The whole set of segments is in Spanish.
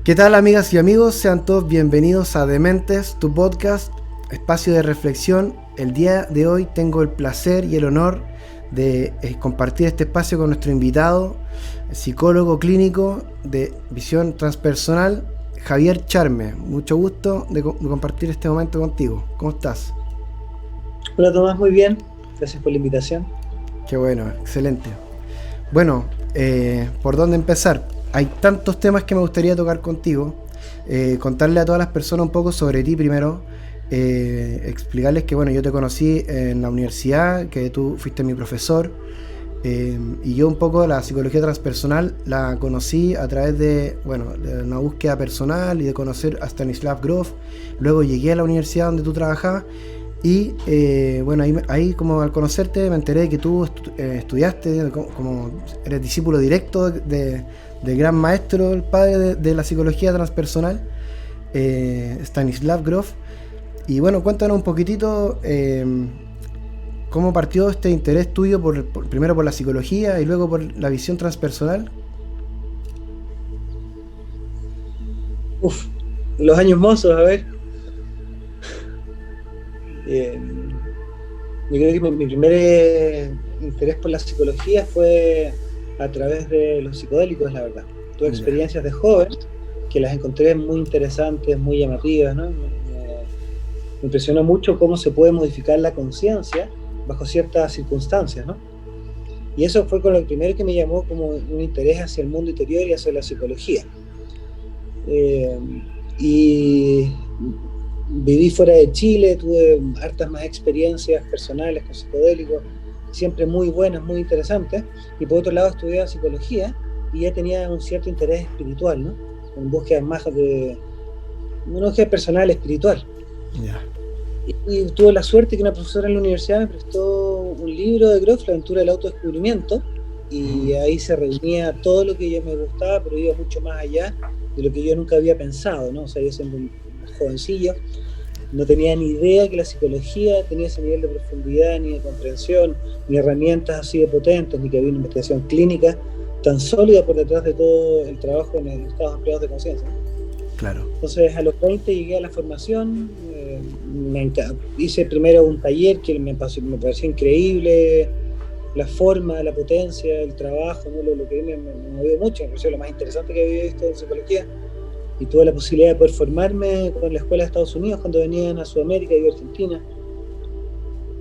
¿Qué tal, amigas y amigos? Sean todos bienvenidos a Dementes, tu podcast, espacio de reflexión. El día de hoy tengo el placer y el honor de compartir este espacio con nuestro invitado, psicólogo clínico de visión transpersonal, Javier Charme. Mucho gusto de compartir este momento contigo. ¿Cómo estás? Hola Tomás, muy bien. Gracias por la invitación. Qué bueno, excelente. Bueno, ¿por dónde empezar? Hay tantos temas que me gustaría tocar contigo. Contarle a todas las personas un poco sobre ti primero. Explicarles que bueno, yo te conocí en la universidad, que tú fuiste mi profesor. Y yo un poco la psicología transpersonal la conocí a través de una búsqueda personal y de conocer a Stanislav Grof. Luego llegué a la universidad donde tú trabajabas. Y ahí como al conocerte me enteré de que tú estudiaste, como eres discípulo directo del gran maestro, el padre de la psicología transpersonal, Stanislav Grof. Y bueno, cuéntanos un poquitito cómo partió este interés tuyo primero por la psicología y luego por la visión transpersonal. Los años mozos, a ver. Yo creo que mi primer interés por la psicología fue a través de los psicodélicos, la verdad. Tuve experiencias de joven que las encontré muy interesantes, muy llamativas, ¿no? Me impresionó mucho cómo se puede modificar la conciencia bajo ciertas circunstancias, ¿no? Y eso fue con lo primero que me llamó como un interés hacia el mundo interior y hacia la psicología. Y viví fuera de Chile, tuve hartas más experiencias personales con psicodélicos, siempre muy buenas, muy interesantes, y por otro lado estudiaba psicología y ya tenía un cierto interés espiritual, ¿no? En búsqueda más de una búsqueda personal, espiritual. Yeah. Y tuve la suerte que una profesora en la universidad me prestó un libro de Grof, La aventura del autodescubrimiento, y ahí se reunía todo lo que yo me gustaba, pero iba mucho más allá de lo que yo nunca había pensado, ¿no? O sea, yo siendo un jovencillo no tenía ni idea que la psicología tenía ese nivel de profundidad, ni de comprensión, ni herramientas así de potentes, ni que había una investigación clínica tan sólida por detrás de todo el trabajo en los estados ampliados de conciencia, ¿no? Claro. Entonces a los 20 llegué a la formación, hice primero un taller que me pareció increíble, la forma, la potencia, el trabajo, ¿no? Lo que me movió mucho, me pareció lo más interesante que había visto en psicología. Y tuve la posibilidad de poder formarme con la escuela de Estados Unidos cuando venían a Sudamérica y a Argentina.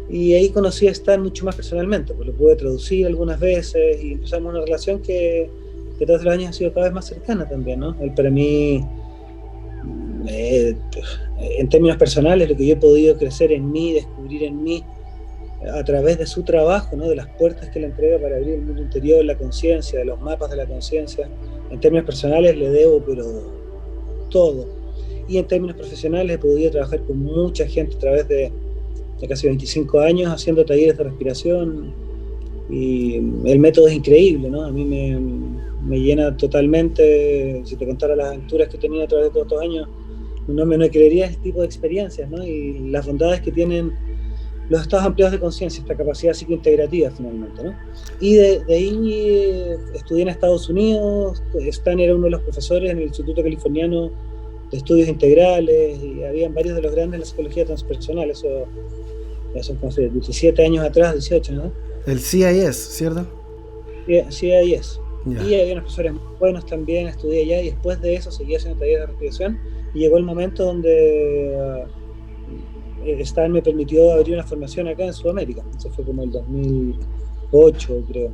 Y ahí conocí a Stan mucho más personalmente, pues lo pude traducir algunas veces y empezamos una relación que tras los años ha sido cada vez más cercana también, ¿no? Él para mí, en términos personales, lo que yo he podido crecer en mí, descubrir en mí, a través de su trabajo, ¿no? De las puertas que le entrega para abrir el mundo interior, la conciencia, de los mapas de la conciencia, en términos personales le debo, pero todo. Y en términos profesionales he podido trabajar con mucha gente a través de casi 25 años haciendo talleres de respiración, y el método es increíble, ¿no? A mí me llena totalmente. Si te contara las aventuras que he tenido a través de todos estos años, no me creería este tipo de experiencias, ¿no? Y las bondades que tienen los estados ampliados de conciencia, esta capacidad psicointegrativa finalmente, ¿no? Y de ahí estudié en Estados Unidos. Stan era uno de los profesores en el Instituto Californiano de Estudios Integrales, y habían varios de los grandes en la psicología transpersonal. Eso ya son como 17 años atrás, 18, ¿no? El CIS, ¿cierto? CIS. Yeah. Y había unos profesores muy buenos también, estudié allá, y después de eso seguí haciendo talleres de respiración, y llegó el momento donde Stan me permitió abrir una formación acá en Sudamérica. Eso fue como el 2008, creo.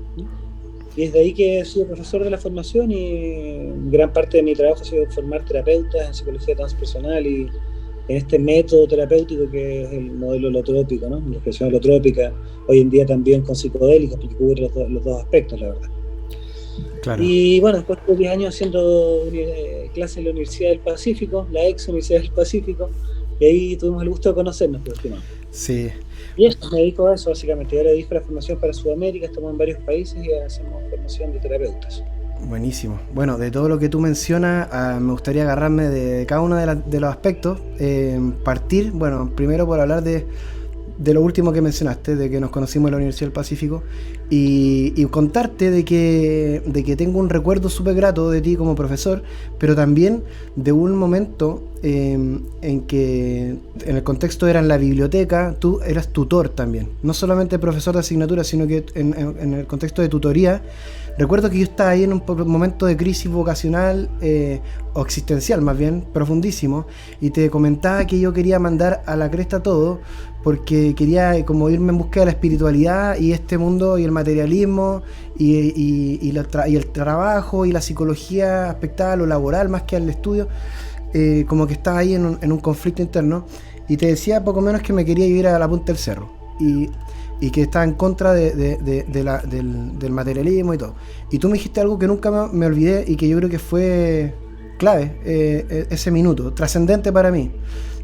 Y desde ahí que he sido profesor de la formación, y gran parte de mi trabajo ha sido formar terapeutas en psicología transpersonal y en este método terapéutico que es el modelo holotrópico, ¿no? La expresión holotrópica, hoy en día también con psicodélicos, porque cubre los dos aspectos, la verdad. Claro. Y bueno, después de 10 años haciendo clases en la Universidad del Pacífico, la ex Universidad del Pacífico, y ahí tuvimos el gusto de conocernos, pues, estimado. Sí. Y eso, me dedico a eso básicamente. Ahora dedico la formación para Sudamérica, estamos en varios países y hacemos formación de terapeutas. Buenísimo. Bueno, de todo lo que tú mencionas, me gustaría agarrarme de cada uno de los aspectos. Partir, bueno, primero por hablar de de lo último que mencionaste, de que nos conocimos en la Universidad del Pacífico, y contarte de que tengo un recuerdo súper grato de ti como profesor, pero también de un momento en que en el contexto era en la biblioteca, tú eras tutor también, no solamente profesor de asignatura, sino que en el contexto de tutoría. Recuerdo que yo estaba ahí en un momento de crisis vocacional o existencial más bien, profundísimo, y te comentaba que yo quería mandar a la cresta todo porque quería como irme en busca de la espiritualidad y este mundo y el materialismo y el trabajo y la psicología aspectada a lo laboral más que al estudio, como que estaba ahí en un conflicto interno, y te decía poco menos que me quería ir a la punta del cerro y que estaba en contra del materialismo y todo. Y tú me dijiste algo que nunca me olvidé y que yo creo que fue clave, ese minuto, trascendente para mí,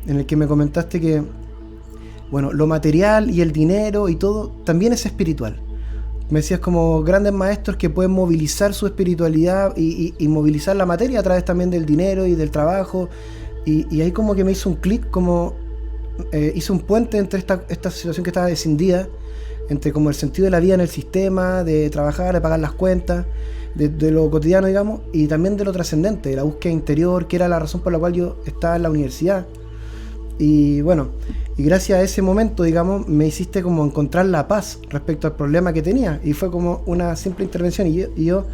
en el que me comentaste que, bueno, lo material y el dinero y todo también es espiritual. Me decías como grandes maestros que pueden movilizar su espiritualidad y movilizar la materia a través también del dinero y del trabajo. Y ahí como que me hizo un clic, como hizo un puente entre esta situación que estaba descendida, entre como el sentido de la vida en el sistema, de trabajar, de pagar las cuentas, de lo cotidiano, digamos, y también de lo trascendente, de la búsqueda interior, que era la razón por la cual yo estaba en la universidad. Y bueno, y gracias a ese momento, digamos, me hiciste como encontrar la paz respecto al problema que tenía, y fue como una simple intervención, y yo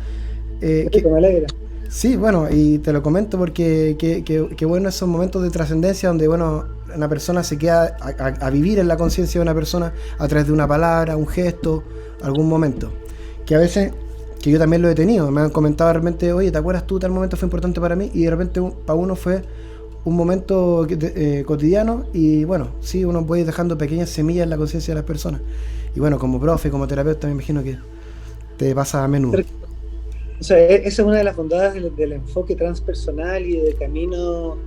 me alegra. Sí, bueno, y te lo comento porque que bueno esos momentos de trascendencia donde, bueno, una persona se queda a vivir en la conciencia de una persona a través de una palabra, un gesto, algún momento. Que a veces, que yo también lo he tenido, me han comentado realmente, oye, ¿te acuerdas tú? Tal momento fue importante para mí, y de repente para uno fue un momento cotidiano, y bueno, sí, uno puede ir dejando pequeñas semillas en la conciencia de las personas. Y bueno, como profe, como terapeuta, me imagino que te pasa a menudo. O sea, esa es una de las bondades del enfoque transpersonal y del camino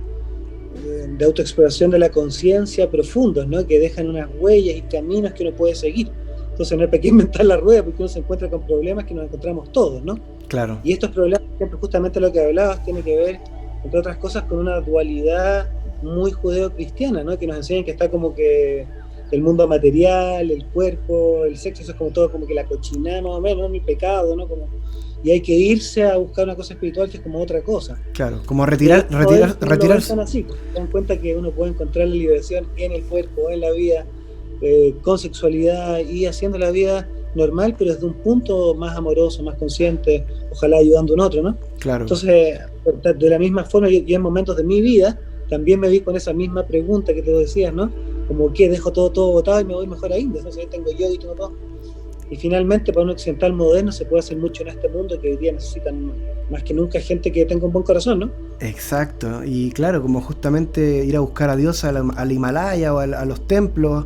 de autoexploración de la conciencia profundos, ¿no? Que dejan unas huellas y caminos que uno puede seguir. Entonces no hay para qué inventar la rueda, porque uno se encuentra con problemas que nos encontramos todos, ¿no? Claro. Y estos problemas, justamente lo que hablabas, tiene que ver, entre otras cosas, con una dualidad muy judeo-cristiana, ¿no? Que nos enseñan que está como que el mundo material, el cuerpo, el sexo, eso es como todo, como que la cochinada más o menos, ¿no? El pecado, ¿no? Y hay que irse a buscar una cosa espiritual que es como otra cosa. Claro, como retirarse. Así, se dan cuenta que uno puede encontrar la liberación en el cuerpo, en la vida, con sexualidad y haciendo la vida normal, pero desde un punto más amoroso, más consciente, ojalá ayudando a un otro, ¿no? Claro. Entonces, de la misma forma, yo en momentos de mi vida también me vi con esa misma pregunta que te decías, ¿no? Como que dejo todo botado y me voy mejor a India, entonces yo tengo yoga y tengo todo. Y finalmente, para un occidental moderno se puede hacer mucho en este mundo, que hoy día necesitan más que nunca gente que tenga un buen corazón, ¿no? Exacto, y claro, como justamente ir a buscar a Dios al Himalaya o a los templos,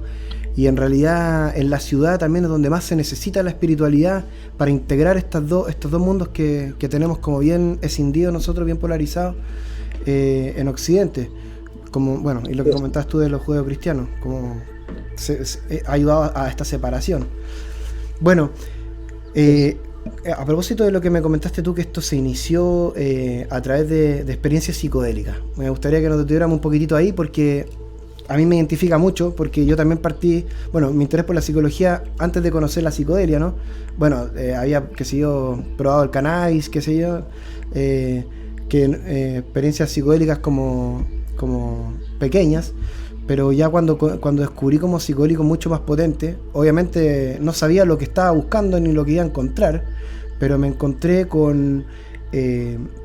y en realidad en la ciudad también es donde más se necesita la espiritualidad para integrar estos dos mundos que tenemos como bien escindidos nosotros, bien polarizados en Occidente. Como, bueno, y lo que comentabas tú de los judeocristianos, como ha ayudado a esta separación. Bueno, a propósito de lo que me comentaste tú, que esto se inició a través de experiencias psicodélicas, me gustaría que nos detuviéramos un poquitito ahí, porque a mí me identifica mucho, porque yo también partí, bueno, mi interés por la psicología antes de conocer la psicodelia, ¿no? Bueno, había, qué sé yo, probado el cannabis, qué sé yo, experiencias psicodélicas como pequeñas, pero ya cuando descubrí como psicodélico mucho más potente, obviamente no sabía lo que estaba buscando ni lo que iba a encontrar, pero me encontré con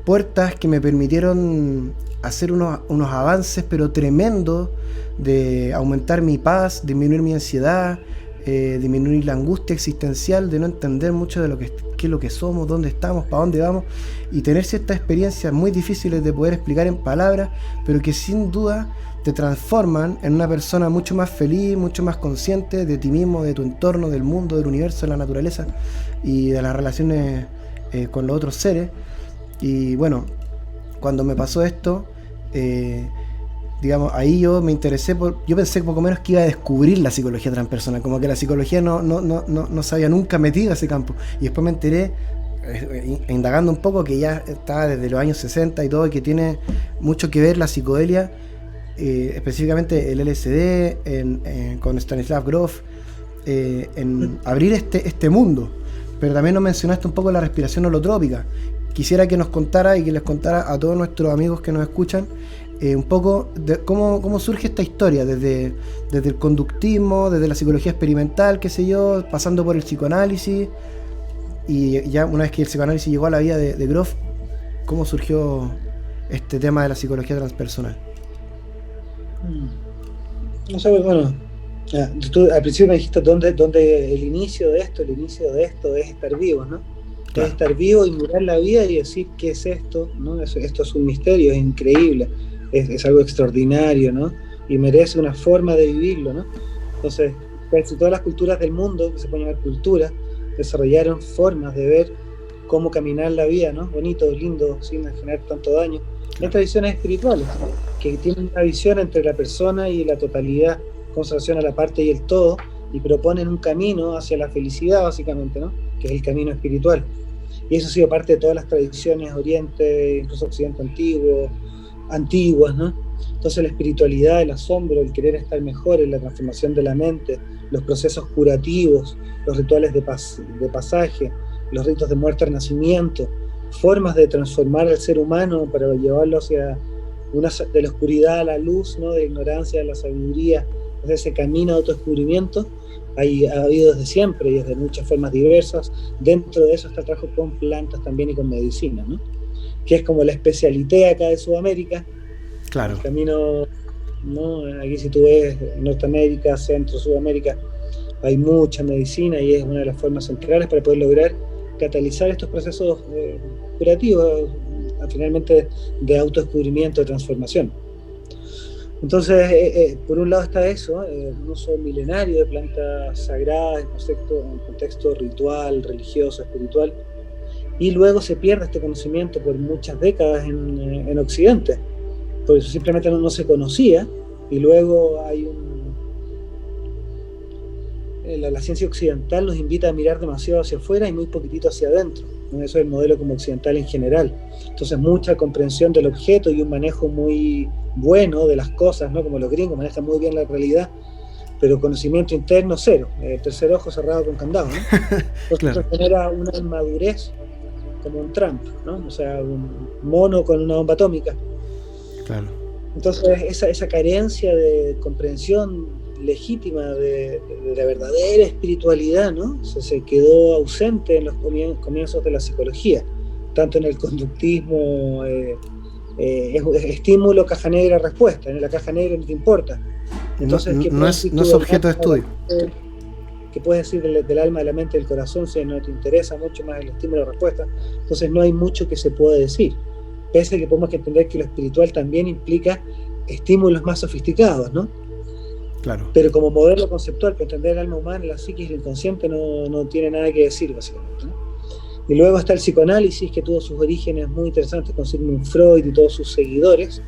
puertas que me permitieron hacer unos avances pero tremendos, de aumentar mi paz, disminuir mi ansiedad, disminuir la angustia existencial de no entender mucho de qué es lo que somos, dónde estamos, para dónde vamos, y tener ciertas experiencias muy difíciles de poder explicar en palabras, pero que sin duda te transforman en una persona mucho más feliz, mucho más consciente de ti mismo, de tu entorno, del mundo, del universo, de la naturaleza y de las relaciones con los otros seres. Y bueno, cuando me pasó esto, digamos, ahí yo me interesé yo pensé poco menos que iba a descubrir la psicología transpersonal, como que la psicología no se había nunca metido a ese campo, y después me enteré, indagando un poco, que ya estaba desde los años 60 y todo, y que tiene mucho que ver la psicodelia específicamente el LSD, con Stanislav Grof, en abrir este mundo. Pero también nos mencionaste un poco la respiración holotrópica. Quisiera que nos contara y que les contara a todos nuestros amigos que nos escuchan un poco de cómo surge esta historia, desde el conductismo, desde la psicología experimental, qué sé yo, pasando por el psicoanálisis, y ya una vez que el psicoanálisis llegó a la vida de Grof, cómo surgió este tema de la psicología transpersonal. No sé, bueno, tú al principio me dijiste dónde el inicio de esto es estar vivo, ¿no? Claro. Es estar vivo y mirar la vida y decir qué es esto, ¿no? Esto es un misterio, es increíble, es algo extraordinario, ¿no? Y merece una forma de vivirlo, ¿no? Entonces, casi todas las culturas del mundo, que se pueden llamar culturas, desarrollaron formas de ver cómo caminar la vida, ¿no? Bonito, lindo, sin generar tanto daño. Hay tradiciones espirituales que tienen una visión entre la persona y la totalidad, cómo se relaciona la parte y el todo, y proponen un camino hacia la felicidad, básicamente, ¿no? Que es el camino espiritual. Y eso ha sido parte de todas las tradiciones Oriente, incluso Occidente antiguas, ¿no? Entonces la espiritualidad, el asombro, el querer estar mejor, en la transformación de la mente, los procesos curativos, los rituales de pasaje, los ritos de muerte al nacimiento, formas de transformar al ser humano para llevarlo hacia de la oscuridad a la luz, ¿no? De la ignorancia a la sabiduría, de ese camino de autodescubrimiento, ha habido desde siempre y desde muchas formas diversas. Dentro de eso está el trabajo con plantas también y con medicina, ¿no? Que es como la especialité acá de Sudamérica. Claro. El camino, ¿no? Aquí si tú ves Norteamérica, Centro, Sudamérica, hay mucha medicina y es una de las formas centrales para poder lograr catalizar estos procesos curativos, finalmente de autodescubrimiento, de transformación. Entonces, por un lado está eso, un uso milenario de plantas sagradas en contexto ritual, religioso, espiritual, y luego se pierde este conocimiento por muchas décadas en Occidente, por eso simplemente no se conocía, y luego hay la ciencia occidental nos invita a mirar demasiado hacia afuera y muy poquitito hacia adentro, ¿no? Eso es el modelo como occidental en general. Entonces mucha comprensión del objeto y un manejo muy bueno de las cosas, ¿no? Como los gringos manejan muy bien la realidad, pero conocimiento interno cero, tercer ojo cerrado con candado, ¿no? Entonces claro. Eso genera una inmadurez como un Trump, ¿no? O sea, un mono con una bomba atómica. Claro. Entonces esa carencia de comprensión legítima de la verdadera espiritualidad, ¿no? Se quedó ausente en los comienzos de la psicología, tanto en el conductismo, es estímulo, caja negra, respuesta. En la caja negra no te importa. Entonces, no es objeto de estudio. ¿Qué puedes decir del alma, de la mente, del corazón si no te interesa mucho más el estímulo, la respuesta? Entonces no hay mucho que se pueda decir. Pese a que podemos entender que lo espiritual también implica estímulos más sofisticados, ¿no? Claro. Pero como modelo conceptual para entender el alma humana, la psiquis y el inconsciente no tiene nada que decir, básicamente, ¿no? Y luego está el psicoanálisis, que tuvo sus orígenes muy interesantes con Sigmund Freud y todos sus seguidores,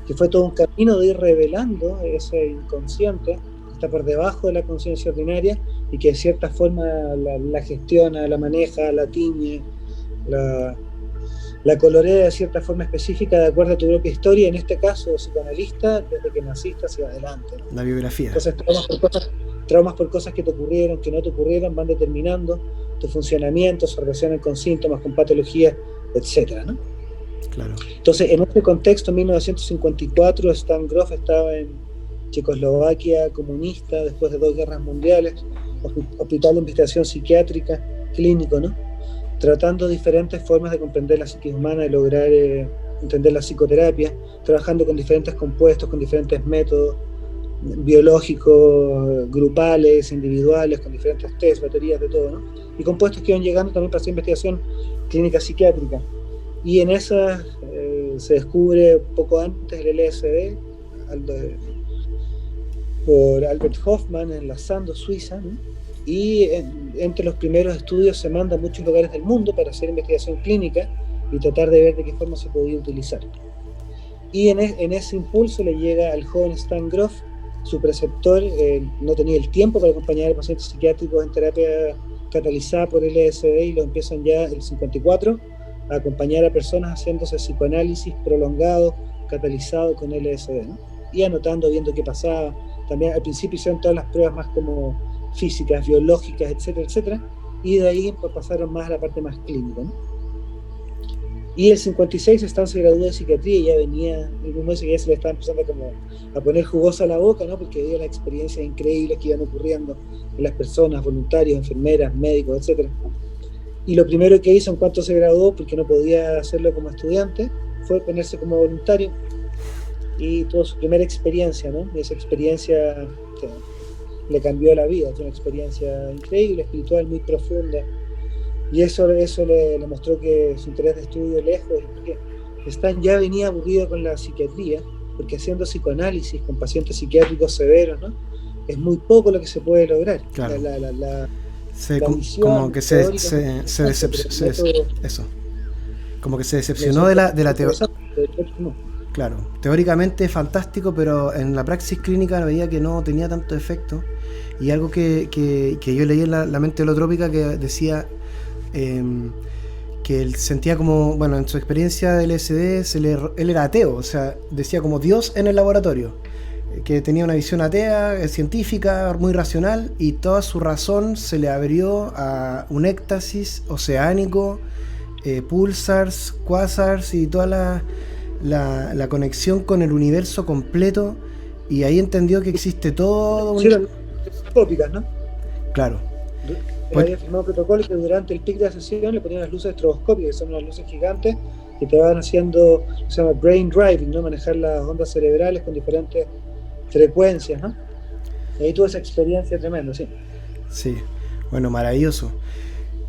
que fue todo un camino de ir revelando ese inconsciente que está por debajo de la conciencia ordinaria y que de cierta forma la gestiona, la maneja, la tiñe, la colorea de cierta forma específica de acuerdo a tu propia historia, en este caso psicoanalista, desde que naciste hacia adelante, ¿no? La biografía. Entonces traumas por cosas que te ocurrieron, que no te ocurrieron, van determinando tu funcionamiento, se relacionan con síntomas, con patologías, etcétera, ¿no? Claro. Entonces, en este contexto, en 1954, Stan Grof estaba en Checoslovaquia comunista, después de 2 guerras mundiales, hospital de investigación psiquiátrica, clínico, ¿no? Tratando diferentes formas de comprender la psiquis humana y lograr entender la psicoterapia, trabajando con diferentes compuestos, con diferentes métodos biológicos, grupales, individuales, con diferentes test, baterías, de todo, ¿no? Y compuestos que iban llegando también para hacer investigación clínica psiquiátrica. Y en esas se descubre poco antes el LSD por Albert Hoffman en la Sandoz, Suiza, ¿no? Y entre los primeros estudios se manda a muchos lugares del mundo para hacer investigación clínica y tratar de ver de qué forma se podía utilizar. Y en ese impulso le llega al joven Stan Grof, su preceptor no tenía el tiempo para acompañar a pacientes psiquiátricos en terapia catalizada por LSD y lo empiezan ya el 54 a acompañar a personas haciéndose psicoanálisis prolongado, catalizado con LSD, ¿no? y anotando, viendo qué pasaba. También al principio hicieron todas las pruebas más como físicas, biológicas, etcétera, etcétera, y de ahí pues, pasaron más a la parte más clínica, ¿no? Y el 56 Stan se graduó de psiquiatría y ya venía, el mismo ese que ya se le estaba empezando como a poner jugosa la boca, ¿no? Porque veía las experiencias increíbles que iban ocurriendo en las personas, voluntarios, enfermeras, médicos, etcétera. Y lo primero que hizo en cuanto se graduó, porque no podía hacerlo como estudiante, fue ponerse como voluntario y tuvo su primera experiencia, ¿no? Y esa experiencia le cambió la vida, fue una experiencia increíble, espiritual, muy profunda. Y eso le mostró que su interés de estudio lejos, porque Stan ya venía aburrido con la psiquiatría, porque haciendo psicoanálisis con pacientes psiquiátricos severos, ¿no? Es muy poco lo que se puede lograr. Claro. La visión como que se decepcionó de la teoría. Claro, teóricamente fantástico, pero en la praxis clínica veía que no tenía tanto efecto. Y algo que yo leí en la mente holotrópica que decía que él sentía como, bueno, en su experiencia de LSD, él era ateo, o sea, decía como Dios en el laboratorio, que tenía una visión atea, científica, muy racional, y toda su razón se le abrió a un éxtasis oceánico, pulsars, quasars y toda la conexión con el universo completo, y ahí entendió que existe todo tópicas, ¿no? Claro. Había firmado protocolo que durante el pic de la sesión le ponían las luces estroboscópicas, que son unas luces gigantes que te van haciendo, se llama brain driving, ¿no? Manejar las ondas cerebrales con diferentes frecuencias, ¿no? Y ahí tuve esa experiencia tremenda, sí. Sí, bueno, maravilloso.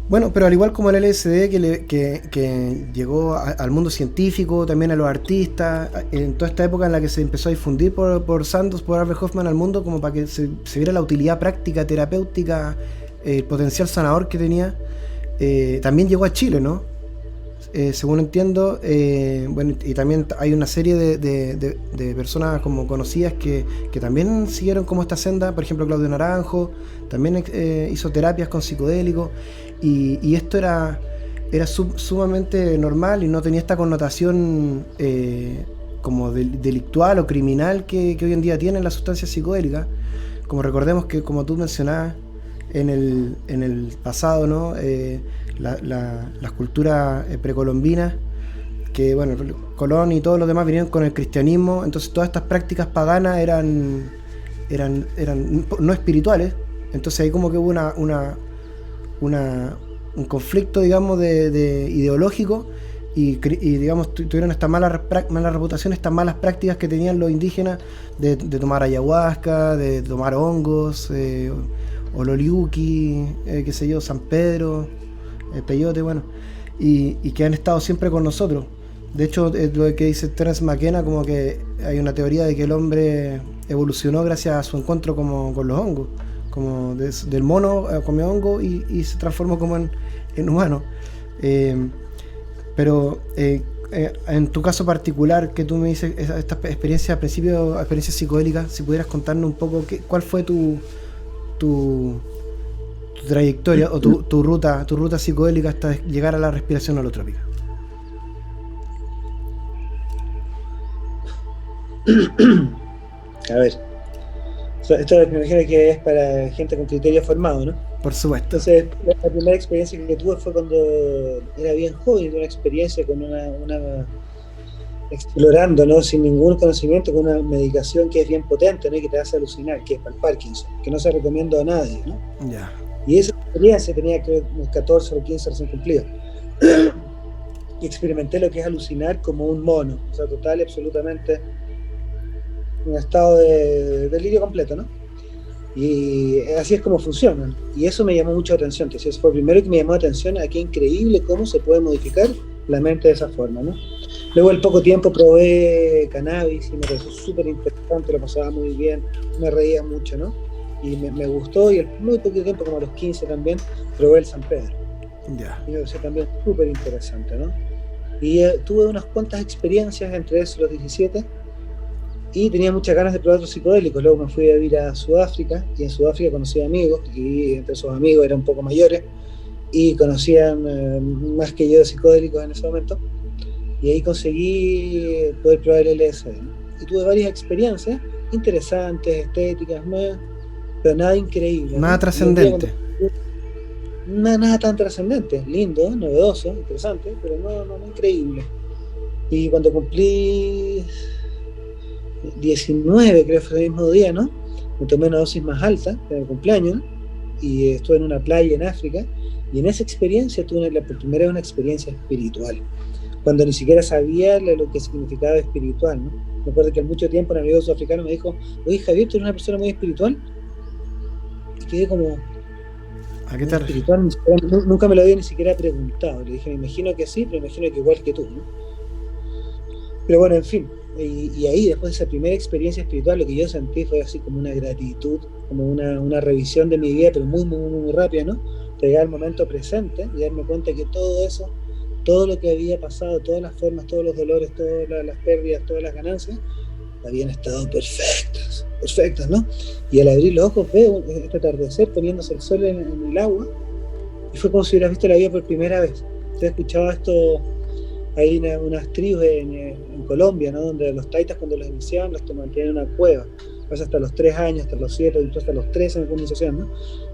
Bueno, pero al igual como el LSD que llegó al mundo científico, también a los artistas, en toda esta época en la que se empezó a difundir por Sandoz, por Albert Hofmann al mundo, como para que se viera la utilidad práctica, terapéutica, el potencial sanador que tenía, también llegó a Chile, ¿no? Según entiendo, bueno, y también hay una serie de personas como conocidas que también siguieron como esta senda. Por ejemplo, Claudio Naranjo también hizo terapias con psicodélicos, y esto era sumamente normal y no tenía esta connotación como delictual o criminal que hoy en día tienen las sustancias psicodélicas. Como recordemos que, como tú mencionabas, en el pasado, ¿no? Las culturas precolombinas, que bueno, Colón y todos los demás vinieron con el cristianismo, entonces todas estas prácticas paganas eran no espirituales, entonces ahí como que hubo un conflicto, digamos, de ideológico, y digamos tuvieron esta mala reputación, estas malas prácticas que tenían los indígenas de tomar ayahuasca, de tomar hongos, ololiuqui, qué sé yo, San Pedro, peyote, bueno, y que han estado siempre con nosotros. De hecho, lo que dice Terence McKenna, como que hay una teoría de que el hombre evolucionó gracias a su encuentro como con los hongos, como del mono comió hongo y se transformó como en humano. Pero en tu caso particular, que tú me dices esta experiencia al principio, experiencia psicodélica, si pudieras contarnos un poco cuál fue tu trayectoria o tu ruta psicodélica hasta llegar a la respiración holotrópica. A ver, esto me imagino que es para gente con criterio formado, ¿no? Por supuesto. Entonces, la primera experiencia que tuve fue cuando era bien joven, una experiencia con una explorando, ¿no? Sin ningún conocimiento, con una medicación que es bien potente, ¿no? Y que te hace alucinar, que es para el Parkinson, que no se recomienda a nadie, ¿no? Yeah. Y esa experiencia tenía que unos 14 o 15 recién cumplidos. Y experimenté lo que es alucinar como un mono, o sea, total y absolutamente un estado de delirio completo, ¿no? Y así es como funcionan. Y eso me llamó mucho la atención. Entonces, fue lo primero que me llamó la atención, a qué increíble cómo se puede modificar la mente de esa forma, ¿no? Luego al poco tiempo probé cannabis y me pareció súper interesante, lo pasaba muy bien, me reía mucho, ¿no? Y me gustó, y al muy poquito tiempo, como a los 15 también, probé el San Pedro. Yeah. Y me pareció también súper interesante, ¿no? Y tuve unas cuantas experiencias, entre esos los 17, y tenía muchas ganas de probar otros psicodélicos. Luego me fui a vivir a Sudáfrica, y en Sudáfrica conocí amigos, y entre esos amigos eran un poco mayores, y conocían más que yo de psicodélicos en ese momento, y ahí conseguí poder probar el LSD, ¿no? y tuve varias experiencias interesantes, estéticas, pero nada increíble. Nada trascendente. Nada tan trascendente, lindo, novedoso, interesante, pero no increíble. Y cuando cumplí 19, creo que fue el mismo día, ¿no? Me tomé una dosis más alta, en el cumpleaños, y estuve en una playa en África, y en esa experiencia tuve por primera vez una experiencia espiritual, cuando ni siquiera sabía lo que significaba espiritual, ¿no? Me acuerdo que al mucho tiempo un amigo sudafricano me dijo, oye Javier, tú eres una persona muy espiritual, y quedé como, ¿A qué te refieres? espiritual, nunca me lo había ni siquiera preguntado. Le dije, me imagino que sí, pero me imagino que igual que tú, ¿no? Pero bueno, en fin, y ahí después de esa primera experiencia espiritual, lo que yo sentí fue así como una gratitud, como una revisión de mi vida, pero muy rápida, ¿no? Llegar al momento presente y darme cuenta que todo eso, todo lo que había pasado, todas las formas, todos los dolores, todas las pérdidas, todas las ganancias, habían estado perfectas, ¿no? Y al abrir los ojos veo este atardecer poniéndose el sol en el agua, y fue como si hubieras visto la vida por primera vez. ¿Te has escuchado esto? Hay unas tribus en Colombia, ¿no? Donde los taitas, cuando los iniciaban, los mantenían en una cueva, pasa hasta los 3 años, hasta los 7, incluso hasta los 13 en alguna iniciación, ¿no?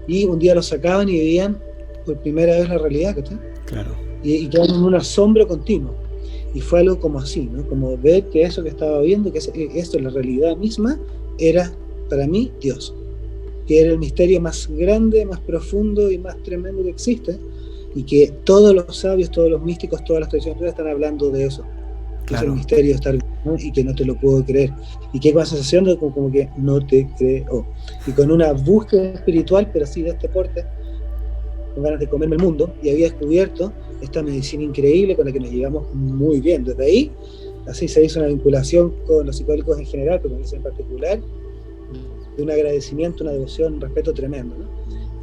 Y un día los sacaban y vivían por primera vez la realidad, ¿cachai? Claro. Y quedaban en un asombro continuo. Y fue algo como así, ¿no? Como ver que eso que estaba viendo, que esto, la realidad misma, era para mí Dios, que era el misterio más grande, más profundo y más tremendo que existe, y que todos los sabios, todos los místicos, todas las tradiciones están hablando de eso. Claro. Es el misterio de estar, ¿no? Y que no te lo puedo creer. Y que con la sensación de como que no te creo. Y con una búsqueda espiritual, pero así de este porte, con ganas de comerme el mundo, y había descubierto esta medicina increíble con la que nos llevamos muy bien. Desde ahí, así se hizo una vinculación con los psicodélicos en general, pero con eso en particular, de un agradecimiento, una devoción, un respeto tremendo, ¿no?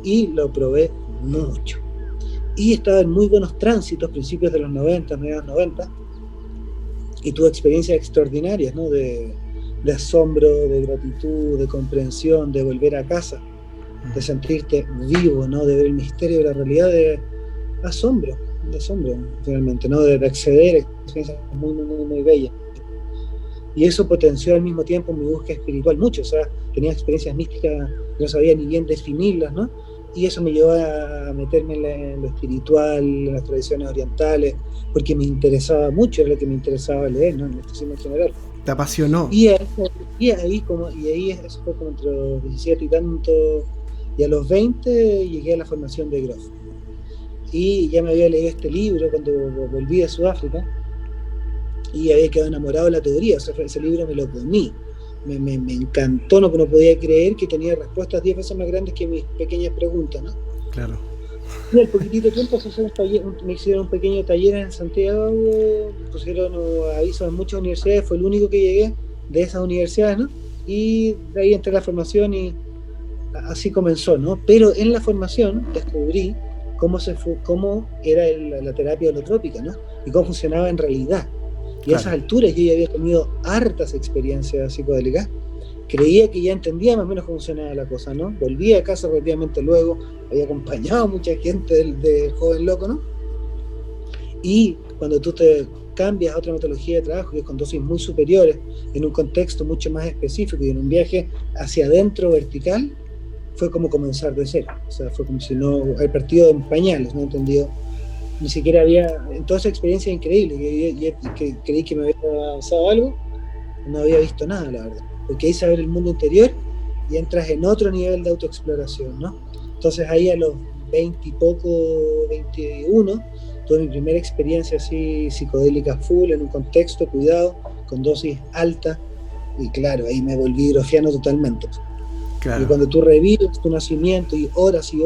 Y lo probé mucho. Y estaba en muy buenos tránsitos, principios de los 90, mediados 90, y tuve experiencias extraordinarias, ¿no? De asombro, de gratitud, de comprensión, de volver a casa, de sentirte vivo, ¿no? De ver el misterio de la realidad, de asombro realmente, ¿no? De acceder a experiencias muy bellas. Y eso potenció al mismo tiempo mi búsqueda espiritual mucho, o sea, tenía experiencias místicas que no sabía ni bien definirlas, ¿no? Y eso me llevó a meterme en lo espiritual, en las tradiciones orientales, porque me interesaba mucho, era lo que me interesaba leer, ¿no? En el misticismo en general. ¿Te apasionó? Y ahí eso fue como entre los 17 y tanto, y a los 20 llegué a la formación de Grof. Y ya me había leído este libro cuando volví a Sudáfrica, y había quedado enamorado de la teoría, o sea, ese libro me lo comí. Me encantó, no podía creer que tenía respuestas 10 veces más grandes que mis pequeñas preguntas, ¿no? Claro. Y al poquitito tiempo me hicieron un pequeño taller en Santiago, pusieron avisos en muchas universidades, fue el único que llegué de esas universidades, ¿no? Y de ahí entré a la formación y así comenzó, ¿no? Pero en la formación descubrí cómo era la terapia holotrópica, ¿no? Y cómo funcionaba en realidad. Y claro, a esas alturas yo ya había tenido hartas experiencias psicodélicas, creía que ya entendía más o menos cómo funcionaba la cosa, ¿no? Volví a casa relativamente luego, había acompañado a mucha gente del joven loco, ¿no? Y cuando tú te cambias a otra metodología de trabajo, que es con dosis muy superiores, en un contexto mucho más específico y en un viaje hacia adentro vertical, fue como comenzar de cero. O sea, fue como si no haber partido en pañales, no he entendido. Ni siquiera había, en toda esa experiencia increíble, que creí que me había avanzado algo, no había visto nada, la verdad. Porque ahí sabes el mundo interior y entras en otro nivel de autoexploración, ¿no? Entonces ahí a los 20 y poco, 21, tuve mi primera experiencia así psicodélica full, en un contexto, cuidado, con dosis alta, y claro, ahí me volví grofiano totalmente. Claro. Y cuando tú revives tu nacimiento y horas, y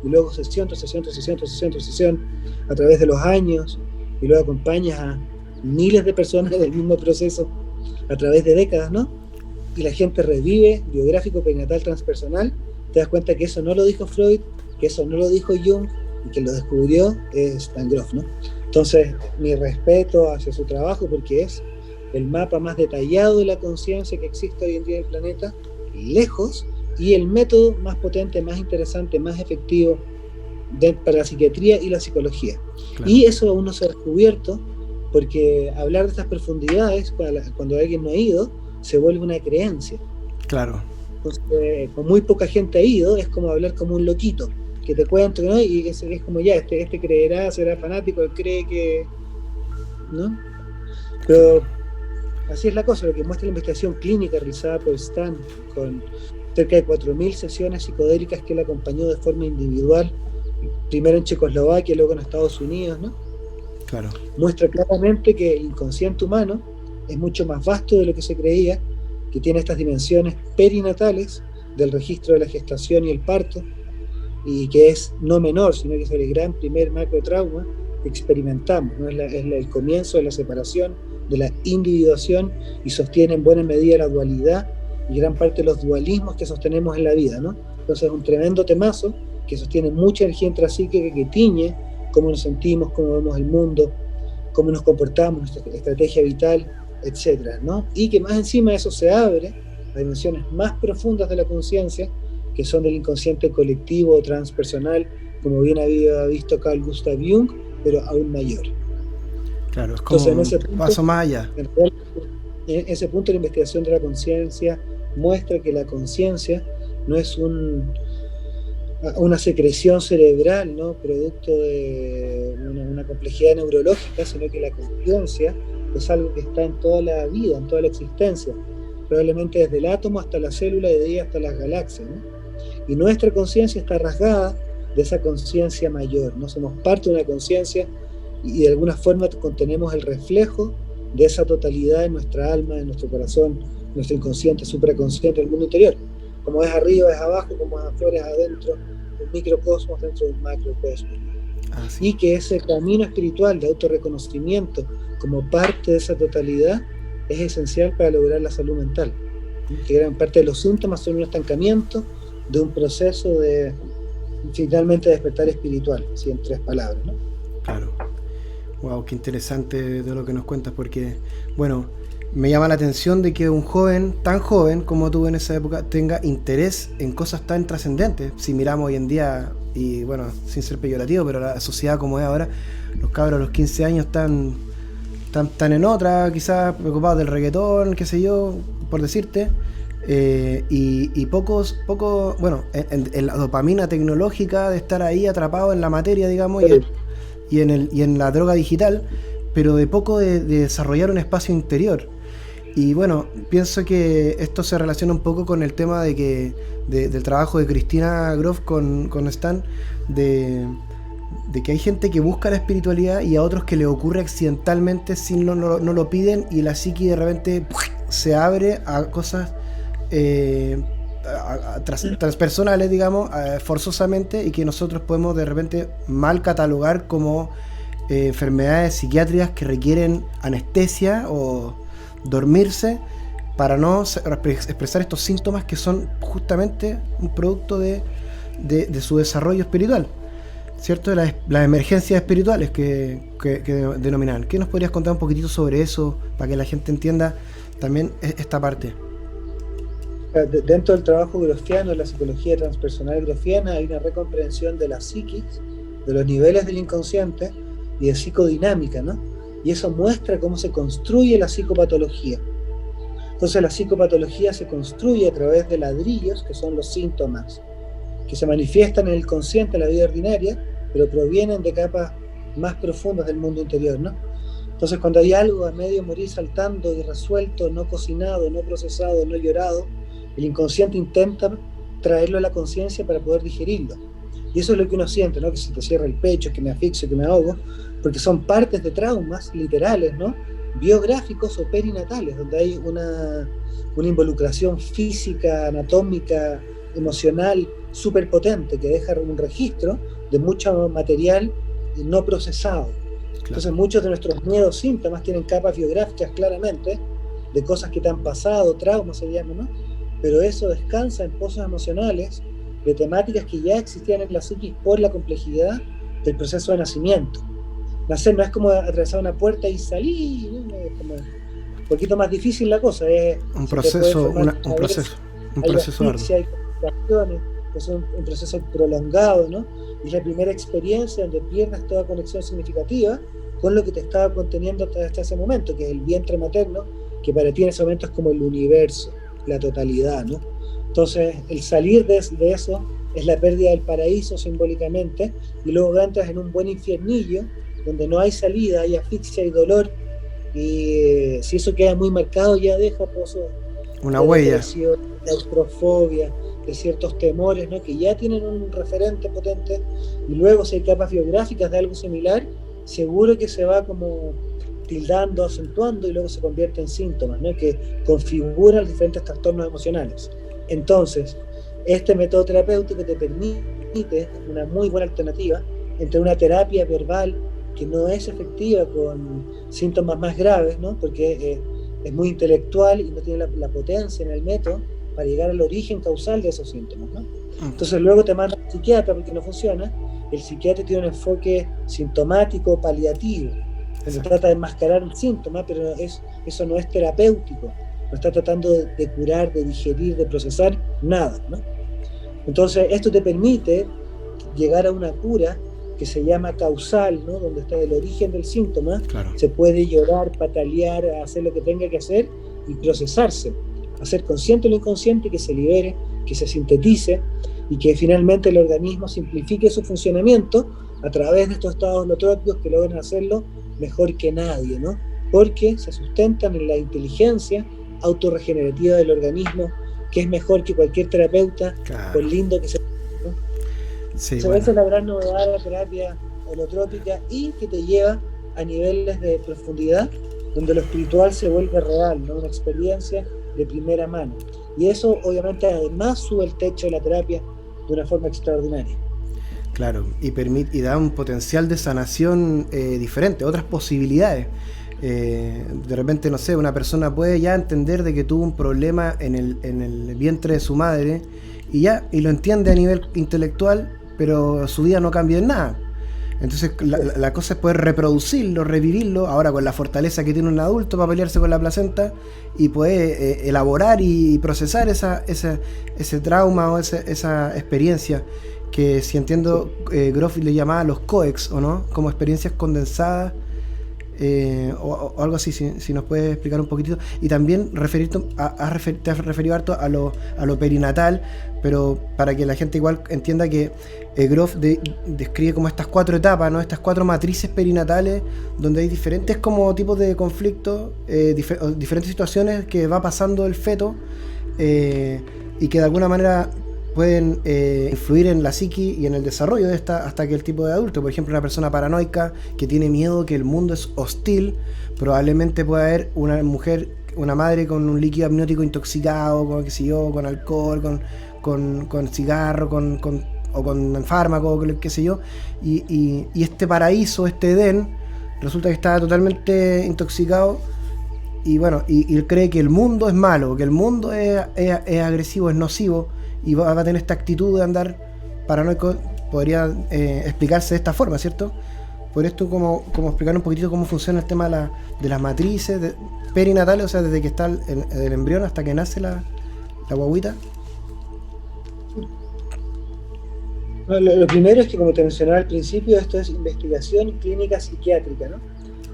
luego sesión tras sesión, a través de los años, y luego acompañas a miles de personas del mismo proceso a través de décadas, ¿no? Y la gente revive, biográfico, perinatal, transpersonal, te das cuenta que eso no lo dijo Freud, que eso no lo dijo Jung, y que lo descubrió es Van Groff, ¿no? Entonces, mi respeto hacia su trabajo, porque es el mapa más detallado de la conciencia que existe hoy en día en el planeta, lejos, y el método más potente, más interesante, más efectivo para la psiquiatría y la psicología. Claro. Y eso aún no se ha descubierto porque hablar de estas profundidades, cuando alguien no ha ido, se vuelve una creencia. Claro. Entonces, con muy poca gente ha ido, es como hablar como un loquito, que te cuento, ¿no? Y es como ya, este creerá, será fanático, él cree que, ¿no? Pero así es la cosa, lo que muestra la investigación clínica realizada por Stan, con cerca de 4.000 sesiones psicodélicas que él acompañó de forma individual, primero en Checoslovaquia, luego en Estados Unidos, ¿no? Claro. Muestra claramente que el inconsciente humano es mucho más vasto de lo que se creía, que tiene estas dimensiones perinatales del registro de la gestación y el parto, y que es no menor, sino que es el gran primer macrotrauma que experimentamos, ¿no? Es el comienzo de la separación, de la individuación, y sostiene en buena medida la dualidad y gran parte de los dualismos que sostenemos en la vida, ¿no? Entonces es un tremendo temazo que sostiene mucha energía intrapsíquica, que tiñe cómo nos sentimos, cómo vemos el mundo, cómo nos comportamos, nuestra estrategia vital, etcétera, ¿no? Y que más encima de eso se abre a dimensiones más profundas de la conciencia, que son del inconsciente colectivo o transpersonal, como bien había visto Carl Gustav Jung, pero aún mayor. Claro, es como entonces, un paso más allá. En ese punto la investigación de la conciencia muestra que la conciencia no es una secreción cerebral, ¿no? Producto de una complejidad neurológica, sino que la conciencia es algo que está en toda la vida, en toda la existencia, probablemente desde el átomo hasta la célula y de ahí hasta las galaxias, ¿no? Y nuestra conciencia está rasgada de esa conciencia mayor, ¿no? Somos parte de una conciencia y de alguna forma contenemos el reflejo de esa totalidad en nuestra alma, en nuestro corazón, nuestro inconsciente, supraconsciente, el mundo interior. Como es arriba, es abajo, como es afuera, es adentro, un microcosmos dentro de un macrocosmos. Sí. Y que ese camino espiritual de autorreconocimiento como parte de esa totalidad es esencial para lograr la salud mental. Que gran parte de los síntomas son un estancamiento de un proceso de finalmente despertar espiritual, así en 3 palabras, ¿no? Claro. Wow, qué interesante de lo que nos cuentas, porque, bueno, me llama la atención de que un joven, tan joven como tú en esa época, tenga interés en cosas tan trascendentes. Si miramos hoy en día, y bueno, sin ser peyorativo, pero la sociedad como es ahora, los cabros a los 15 años están en otra, quizás preocupados del reggaetón, qué sé yo, por decirte, y poco, bueno, en la dopamina tecnológica de estar ahí atrapado en la materia, digamos, y en la droga digital, pero de poco de desarrollar un espacio interior. Y bueno, pienso que esto se relaciona un poco con el tema de que del trabajo de Christina Grof con Stan, de que hay gente que busca la espiritualidad y a otros que le ocurre accidentalmente si no lo piden, y la psiqui de repente se abre a cosas transpersonales, digamos, forzosamente, y que nosotros podemos de repente mal catalogar como enfermedades psiquiátricas que requieren anestesia o dormirse para no expresar estos síntomas que son justamente un producto de su desarrollo espiritual, ¿cierto? De las emergencias espirituales que denominan. ¿Qué nos podrías contar un poquitito sobre eso para que la gente entienda también esta parte? Dentro del trabajo grofiano, de la psicología transpersonal grofiana, hay una recomprensión de la psiquis, de los niveles del inconsciente y de psicodinámica, ¿no? Y eso muestra cómo se construye la psicopatología. Entonces la psicopatología se construye a través de ladrillos, que son los síntomas, que se manifiestan en el consciente, en la vida ordinaria, pero provienen de capas más profundas del mundo interior, ¿no? Entonces cuando hay algo a medio morir saltando, irresuelto, no cocinado, no procesado, no llorado, el inconsciente intenta traerlo a la conciencia para poder digerirlo. Y eso es lo que uno siente, ¿no? Que se te cierra el pecho, que me asfixio, que me ahogo, porque son partes de traumas literales, ¿no? Biográficos o perinatales, donde hay una involucración física, anatómica, emocional, súper potente, que deja un registro de mucho material no procesado. Claro. Entonces muchos de nuestros miedos, síntomas, tienen capas biográficas claramente, de cosas que te han pasado, traumas se llaman, ¿no? Pero eso descansa en pozos emocionales de temáticas que ya existían en la psiquis por la complejidad del proceso de nacimiento. Nacer no es como atravesar una puerta y salir, ¿no? Es como un poquito más difícil la cosa. Es un proceso arduo. Hay complicaciones, es un proceso prolongado, ¿no? Y es la primera experiencia donde pierdes toda conexión significativa con lo que te estaba conteniendo hasta ese momento, que es el vientre materno, que para ti en ese momento es como el universo, la totalidad, ¿no? Entonces, el salir de eso es la pérdida del paraíso simbólicamente, y luego entras en un buen infiernillo, donde no hay salida, hay asfixia y dolor, y si eso queda muy marcado, ya deja pozos una de huella, depresión, de claustrofobia, de ciertos temores, ¿no? Que ya tienen un referente potente, y luego si hay capas biográficas de algo similar, seguro que se va como tildando, acentuando, y luego se convierte en síntomas, ¿no? Que configuran los diferentes trastornos emocionales. Entonces, este método terapéutico te permite una muy buena alternativa entre una terapia verbal que no es efectiva con síntomas más graves, ¿no? Porque es muy intelectual y no tiene la potencia en el método para llegar al origen causal de esos síntomas, ¿no? Entonces luego te manda al psiquiatra porque no funciona. El psiquiatra tiene un enfoque sintomático, paliativo, donde trata de enmascarar el síntoma, pero eso no es terapéutico, no está tratando de curar, de digerir, de procesar nada, ¿no? Entonces esto te permite llegar a una cura que se llama causal, ¿no? Donde está el origen del síntoma, claro. Se puede llorar, patalear, hacer lo que tenga que hacer y procesarse, hacer consciente lo inconsciente, que se libere, que se sintetice y que finalmente el organismo simplifique su funcionamiento a través de estos estados holotrópicos que logran hacerlo mejor que nadie, ¿no? Porque se sustentan en la inteligencia autorregenerativa del organismo, que es mejor que cualquier terapeuta, claro. por lindo que sea, ¿no? Sí, bueno. Esa es la gran novedad de la terapia holotrópica, y que te lleva a niveles de profundidad donde lo espiritual se vuelve real, ¿no? Una experiencia de primera mano. Y eso obviamente además sube el techo de la terapia de una forma extraordinaria. Claro, y da un potencial de sanación diferente, otras posibilidades. De repente, no sé, una persona puede ya entender de que tuvo un problema en el vientre de su madre y lo entiende a nivel intelectual, pero su vida no cambia en nada. Entonces la cosa es poder reproducirlo, revivirlo, ahora con la fortaleza que tiene un adulto para pelearse con la placenta y poder elaborar y procesar ese trauma o esa experiencia que, si entiendo, Grof le llamaba los COEX, ¿o no? Como experiencias condensadas, o algo así, si nos puedes explicar un poquitito. Y también te has referido harto a lo perinatal, pero para que la gente igual entienda que Grof describe como estas 4 etapas, ¿no? Estas 4 matrices perinatales, donde hay diferentes como tipos de conflictos, diferentes situaciones que va pasando el feto, y que de alguna manera pueden influir en la psiqui y en el desarrollo de esta hasta que el tipo de adulto. Por ejemplo, una persona paranoica que tiene miedo que el mundo es hostil, probablemente pueda haber una madre con un líquido amniótico intoxicado, con, qué sé yo, con alcohol, con cigarro, o con fármaco, qué sé yo, y este paraíso, este Edén, resulta que está totalmente intoxicado. Y bueno, y él cree que el mundo es malo, que el mundo es agresivo, es nocivo, y va a tener esta actitud de andar paranoico. Podría explicarse de esta forma, ¿cierto? Por esto, como explicar un poquitito cómo funciona el tema de las matrices perinatales, o sea, desde que está el embrión hasta que nace la guaguita. Lo primero es que, como te mencionaba al principio, esto es investigación clínica psiquiátrica, ¿no?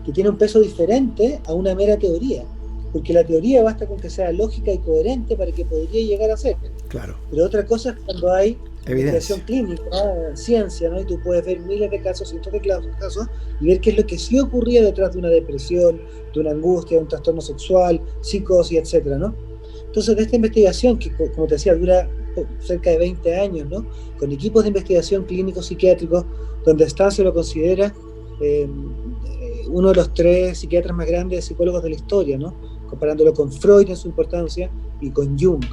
Que tiene un peso diferente a una mera teoría, porque la teoría basta con que sea lógica y coherente para que podría llegar a ser. Claro. Pero otra cosa es cuando hay evidencia, investigación clínica, ciencia, ¿no? Y tú puedes ver miles de casos, cientos de casos, y ver qué es lo que sí ocurría detrás de una depresión, de una angustia, de un trastorno sexual, psicosis, etcétera, ¿no? Entonces, de esta investigación, que como te decía, dura cerca de 20 años, ¿no? Con equipos de investigación clínicos psiquiátricos, donde Stan se lo considera uno de los 3 psiquiatras más grandes psicólogos de la historia, ¿no? Comparándolo con Freud en su importancia y con Jung.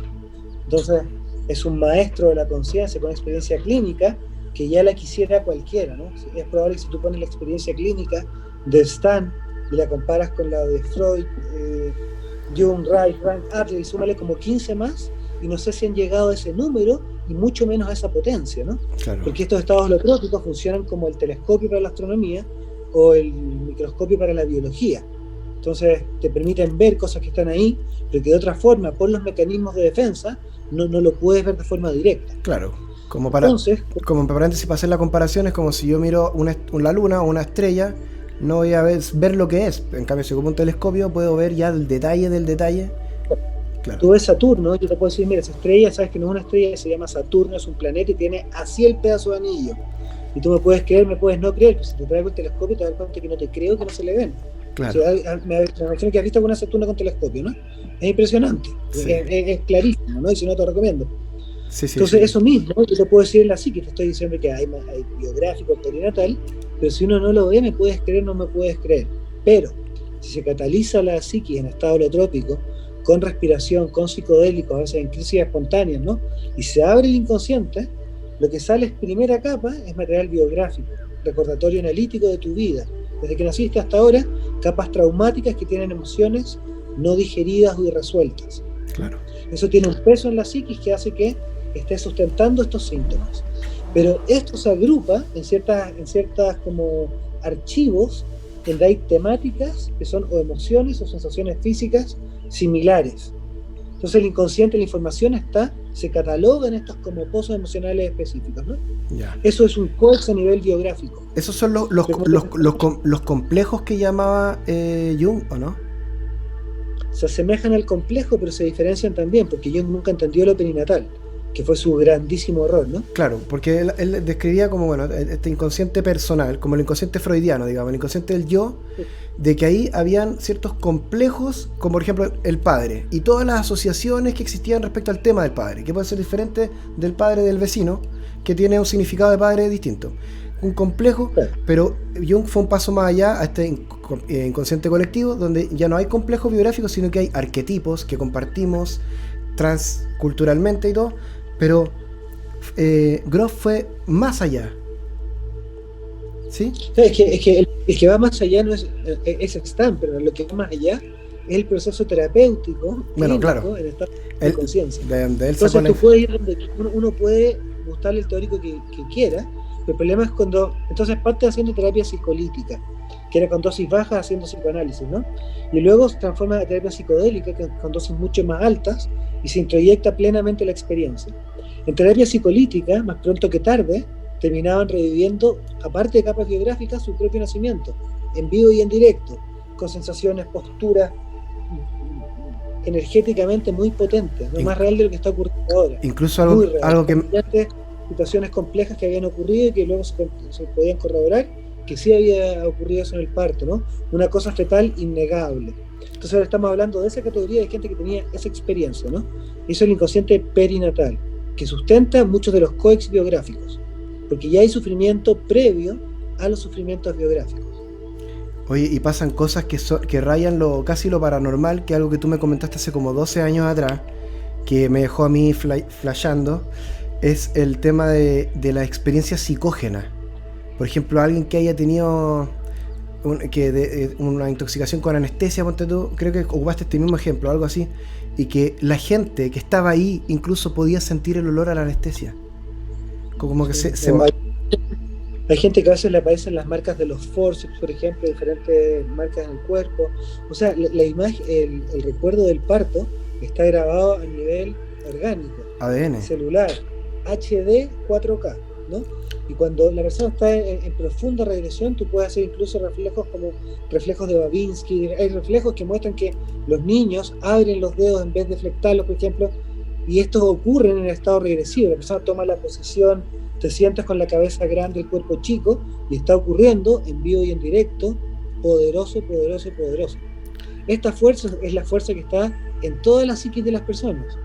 Entonces, es un maestro de la conciencia con experiencia clínica que ya la quisiera cualquiera, ¿no? Es probable que si tú pones la experiencia clínica de Stan y la comparas con la de Freud, Jung, Reich, Frank, Adler, y súmale como 15 más, y no sé si han llegado a ese número, y mucho menos a esa potencia, ¿no? Claro. Porque estos estados holotrópicos funcionan como el telescopio para la astronomía o el microscopio para la biología. Entonces te permiten ver cosas que están ahí, pero que de otra forma, por los mecanismos de defensa, no lo puedes ver de forma directa. Claro, como en paréntesis, para hacer la comparación, es como si yo miro la luna o una estrella, no voy a ver lo que es. En cambio, si ocupo un telescopio, puedo ver ya el detalle del detalle. Claro. Tú ves Saturno, yo te puedo decir, mira, esa estrella, sabes que no es una estrella, se llama Saturno, es un planeta y tiene así el pedazo de anillo. Y tú me puedes creer, me puedes no creer, pero si te traigo el telescopio te das cuenta que no te creo, que no se le ven. Claro. O sea, me imagino que has visto alguna Saturno con telescopio, ¿no? Es impresionante, Sí. es clarísimo, ¿no? Y si no te recomiendo. Sí, sí, Entonces, sí. eso mismo, yo te puedo decir en la psique, te estoy diciendo que hay biográfico perinatal, pero si uno no lo ve, me puedes creer, no me puedes creer. Pero, si se cataliza la psique en estado holotrópico, con respiración, con psicodélicos, a veces en crisis espontáneas, ¿no? Y se abre el inconsciente, lo que sale es primera capa, es material biográfico, recordatorio analítico de tu vida. Desde que naciste hasta ahora, capas traumáticas que tienen emociones no digeridas o irresueltas. Claro. Eso tiene un peso en la psiquis que hace que esté sustentando estos síntomas. Pero esto se agrupa en ciertas como archivos donde hay temáticas que son o emociones o sensaciones físicas similares. Entonces el inconsciente, la información se cataloga en estos como pozos emocionales específicos, ¿no? Ya. Eso es un coex a nivel biográfico. Esos son los complejos que llamaba Jung, ¿o no? Se asemejan al complejo, pero se diferencian también, porque Jung nunca entendió lo perinatal, que fue su grandísimo error, ¿no? Claro, porque él describía como, bueno, este inconsciente personal, como el inconsciente freudiano, digamos, el inconsciente del yo, de que ahí habían ciertos complejos, como por ejemplo el padre, y todas las asociaciones que existían respecto al tema del padre, que puede ser diferente del padre del vecino, que tiene un significado de padre distinto. Un complejo, pero Jung fue un paso más allá a este inconsciente colectivo, donde ya no hay complejos biográficos, sino que hay arquetipos que compartimos transculturalmente y todo, pero Grof fue más allá. ¿Sí? Es que va más allá no es Stan, pero lo que va más allá es el proceso terapéutico, bueno, claro, en estado de conciencia. Entonces tú puedes ir donde uno puede gustarle el teórico que quiera, pero el problema es cuando entonces parte haciendo terapia psicolítica, que era con dosis bajas haciendo psicoanálisis, ¿no? Y luego se transforma en terapia psicodélica con dosis mucho más altas y se introyecta plenamente la experiencia. En terapia psicolítica, más pronto que tarde, terminaban reviviendo, aparte de capas biográficas, su propio nacimiento, en vivo y en directo, con sensaciones, posturas energéticamente muy potentes, ¿no? Más real de lo que está ocurriendo ahora. Incluso algo que... situaciones complejas que habían ocurrido y que luego se podían corroborar que sí había ocurrido eso en el parto, ¿no? Una cosa fetal innegable. Entonces ahora estamos hablando de esa categoría de gente que tenía esa experiencia, ¿no? Eso es el inconsciente perinatal, que sustenta muchos de los coex biográficos, porque ya hay sufrimiento previo a los sufrimientos biográficos. Oye, y pasan cosas que rayan casi lo paranormal, que es algo que tú me comentaste hace como 12 años atrás, que me dejó a mí flashando, es el tema de la experiencia psicógena. Por ejemplo, alguien que haya tenido una intoxicación con anestesia, ponte tú, creo que ocupaste este mismo ejemplo, algo así, y que la gente que estaba ahí incluso podía sentir el olor a la anestesia. Como que hay gente que a veces le aparecen las marcas de los forceps, por ejemplo, diferentes marcas en el cuerpo. O sea, la imagen, el recuerdo del parto está grabado a nivel orgánico, ADN, celular, HD 4K, ¿no? Y cuando la persona está en profunda regresión, tú puedes hacer incluso reflejos como reflejos de Babinski. Hay reflejos que muestran que los niños abren los dedos en vez de flectarlos, por ejemplo, y estos ocurren en el estado regresivo. La persona toma la posición, te sientas con la cabeza grande, el cuerpo chico, y está ocurriendo en vivo y en directo, poderoso, poderoso, poderoso. Esta fuerza es la fuerza que está en toda la psiquis de las personas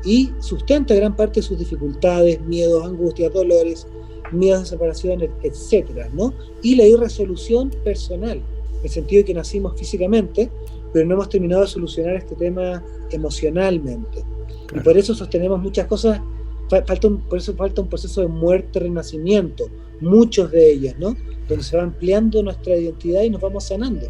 y sustenta gran parte de sus dificultades, miedos, angustias, dolores, miedos de separación, etcétera, ¿no? Y la irresolución personal, en el sentido de que nacimos físicamente, pero no hemos terminado de solucionar este tema emocionalmente. Claro. Y por eso sostenemos muchas cosas, por eso falta un proceso de muerte-renacimiento, muchos de ellas, ¿no? Donde se va ampliando nuestra identidad y nos vamos sanando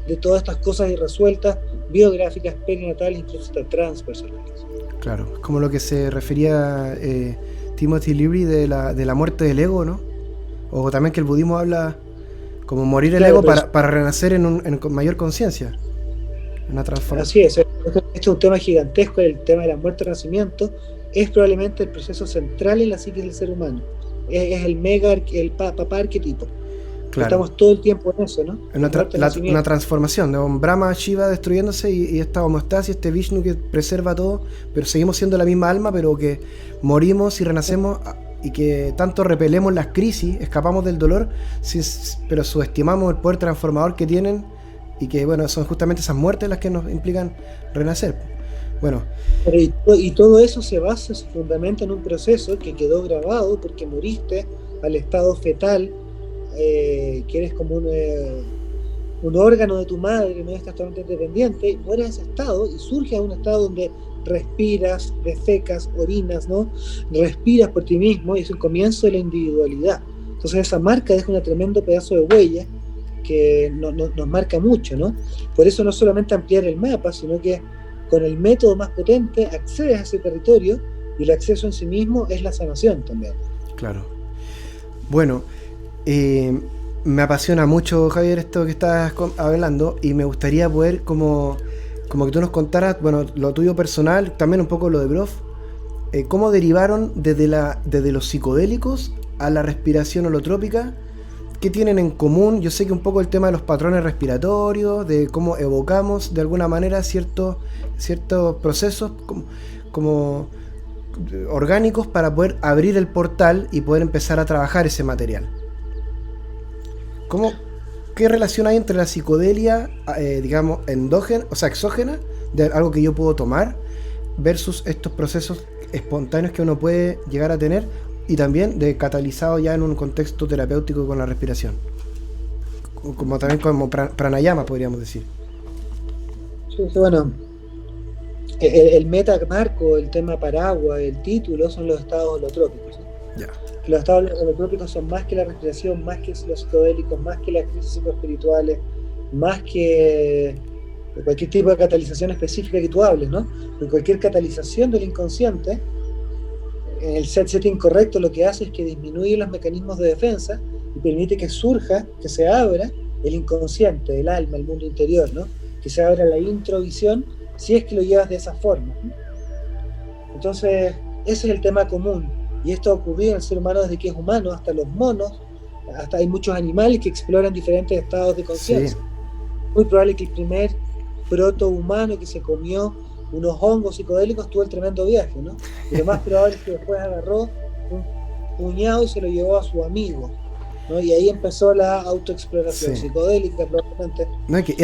de todas estas cosas irresueltas, biográficas, perinatales, incluso hasta transpersonales. Claro, es como lo que se refería Timothy Leary de la muerte del ego, ¿no? O también que el budismo habla como morir el ego para renacer en mayor conciencia, una transformación. Así es, este es un tema gigantesco, el tema de la muerte y renacimiento, es probablemente el proceso central en la psique del ser humano, es el papá arquetipo. Claro. Estamos todo el tiempo en eso, ¿no? Una transformación de un Brahma Shiva destruyéndose y esta homeostasis, este Vishnu que preserva todo, pero seguimos siendo la misma alma, pero que morimos y renacemos y que tanto repelemos las crisis, escapamos del dolor, pero subestimamos el poder transformador que tienen y que, bueno, son justamente esas muertes las que nos implican renacer. Bueno. Y todo eso se basa, se fundamenta en un proceso que quedó grabado porque moriste al estado fetal, que eres como un órgano de tu madre, no estás totalmente dependiente, y mueres ese estado y surge a un estado donde respiras, defecas, orinas, ¿no? Respiras por ti mismo y es el comienzo de la individualidad. Entonces esa marca deja un tremendo pedazo de huella que nos marca mucho, ¿no? Por eso no solamente ampliar el mapa, sino que con el método más potente accedes a ese territorio y el acceso en sí mismo es la sanación también. Claro. Bueno, me apasiona mucho, Javier, esto que estás hablando y me gustaría poder como que tú nos contaras, bueno, lo tuyo personal, también un poco lo de Grof, cómo derivaron desde los psicodélicos a la respiración holotrópica. ¿Qué tienen en común? Yo sé que un poco el tema de los patrones respiratorios, de cómo evocamos de alguna manera ciertos procesos como orgánicos para poder abrir el portal y poder empezar a trabajar ese material. ¿Qué relación hay entre la psicodelia, digamos, endógena, o sea, exógena, de algo que yo puedo tomar, versus estos procesos espontáneos que uno puede llegar a tener, y también de catalizado ya en un contexto terapéutico con la respiración? También como pranayama, podríamos decir. Sí, bueno, el metamarco, el tema paraguas, el título son los estados holotrópicos, ¿sí? Ya. Los estados holotrópicos son más que la respiración, más que los psicodélicos, más que las crisis psicoespirituales, más que cualquier tipo de catalización específica que tú hables, ¿no? Porque cualquier catalización del inconsciente, el setting correcto lo que hace es que disminuye los mecanismos de defensa y permite que surja, que se abra el inconsciente, el alma, el mundo interior, ¿no? Que se abra la introvisión si es que lo llevas de esa forma, ¿no? Entonces, ese es el tema común. Y esto ha ocurrido en el ser humano desde que es humano, hasta los monos, hasta hay muchos animales que exploran diferentes estados de conciencia. Sí. Muy probable que el primer protohumano que se comió unos hongos psicodélicos tuvo el tremendo viaje, ¿no? Y lo más probable es que después agarró un puñado y se lo llevó a su amigo, ¿no? Y ahí empezó la autoexploración psicodélica, probablemente. No, es que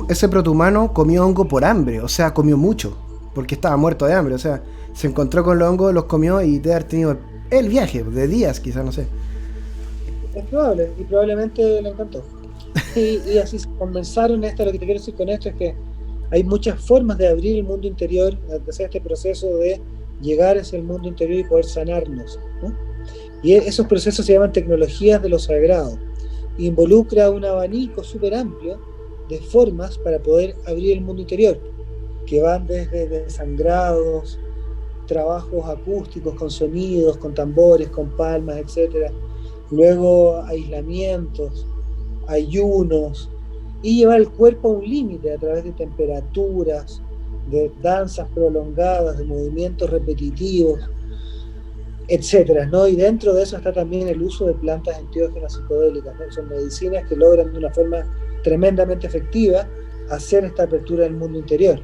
ese protohumano comió hongo por hambre, o sea, comió mucho, porque estaba muerto de hambre, o sea, se encontró con los hongos, los comió y debe haber tenido el viaje de días, quizás, no sé. Es probable, y probablemente le encantó. Y así se conversaron. Lo que te quiero decir con esto es que hay muchas formas de abrir el mundo interior, de hacer este proceso de llegar hacia el mundo interior y poder sanarnos, ¿no? Y esos procesos se llaman tecnologías de lo sagrado. Involucra un abanico súper amplio de formas para poder abrir el mundo interior, que van desde desangrados, trabajos acústicos con sonidos, con tambores, con palmas, etc. Luego aislamientos, ayunos, y llevar el cuerpo a un límite a través de temperaturas, de danzas prolongadas, de movimientos repetitivos, etcétera, ¿no? Y dentro de eso está también el uso de plantas enteógenas psicodélicas, ¿no? Son medicinas que logran de una forma tremendamente efectiva hacer esta apertura del mundo interior,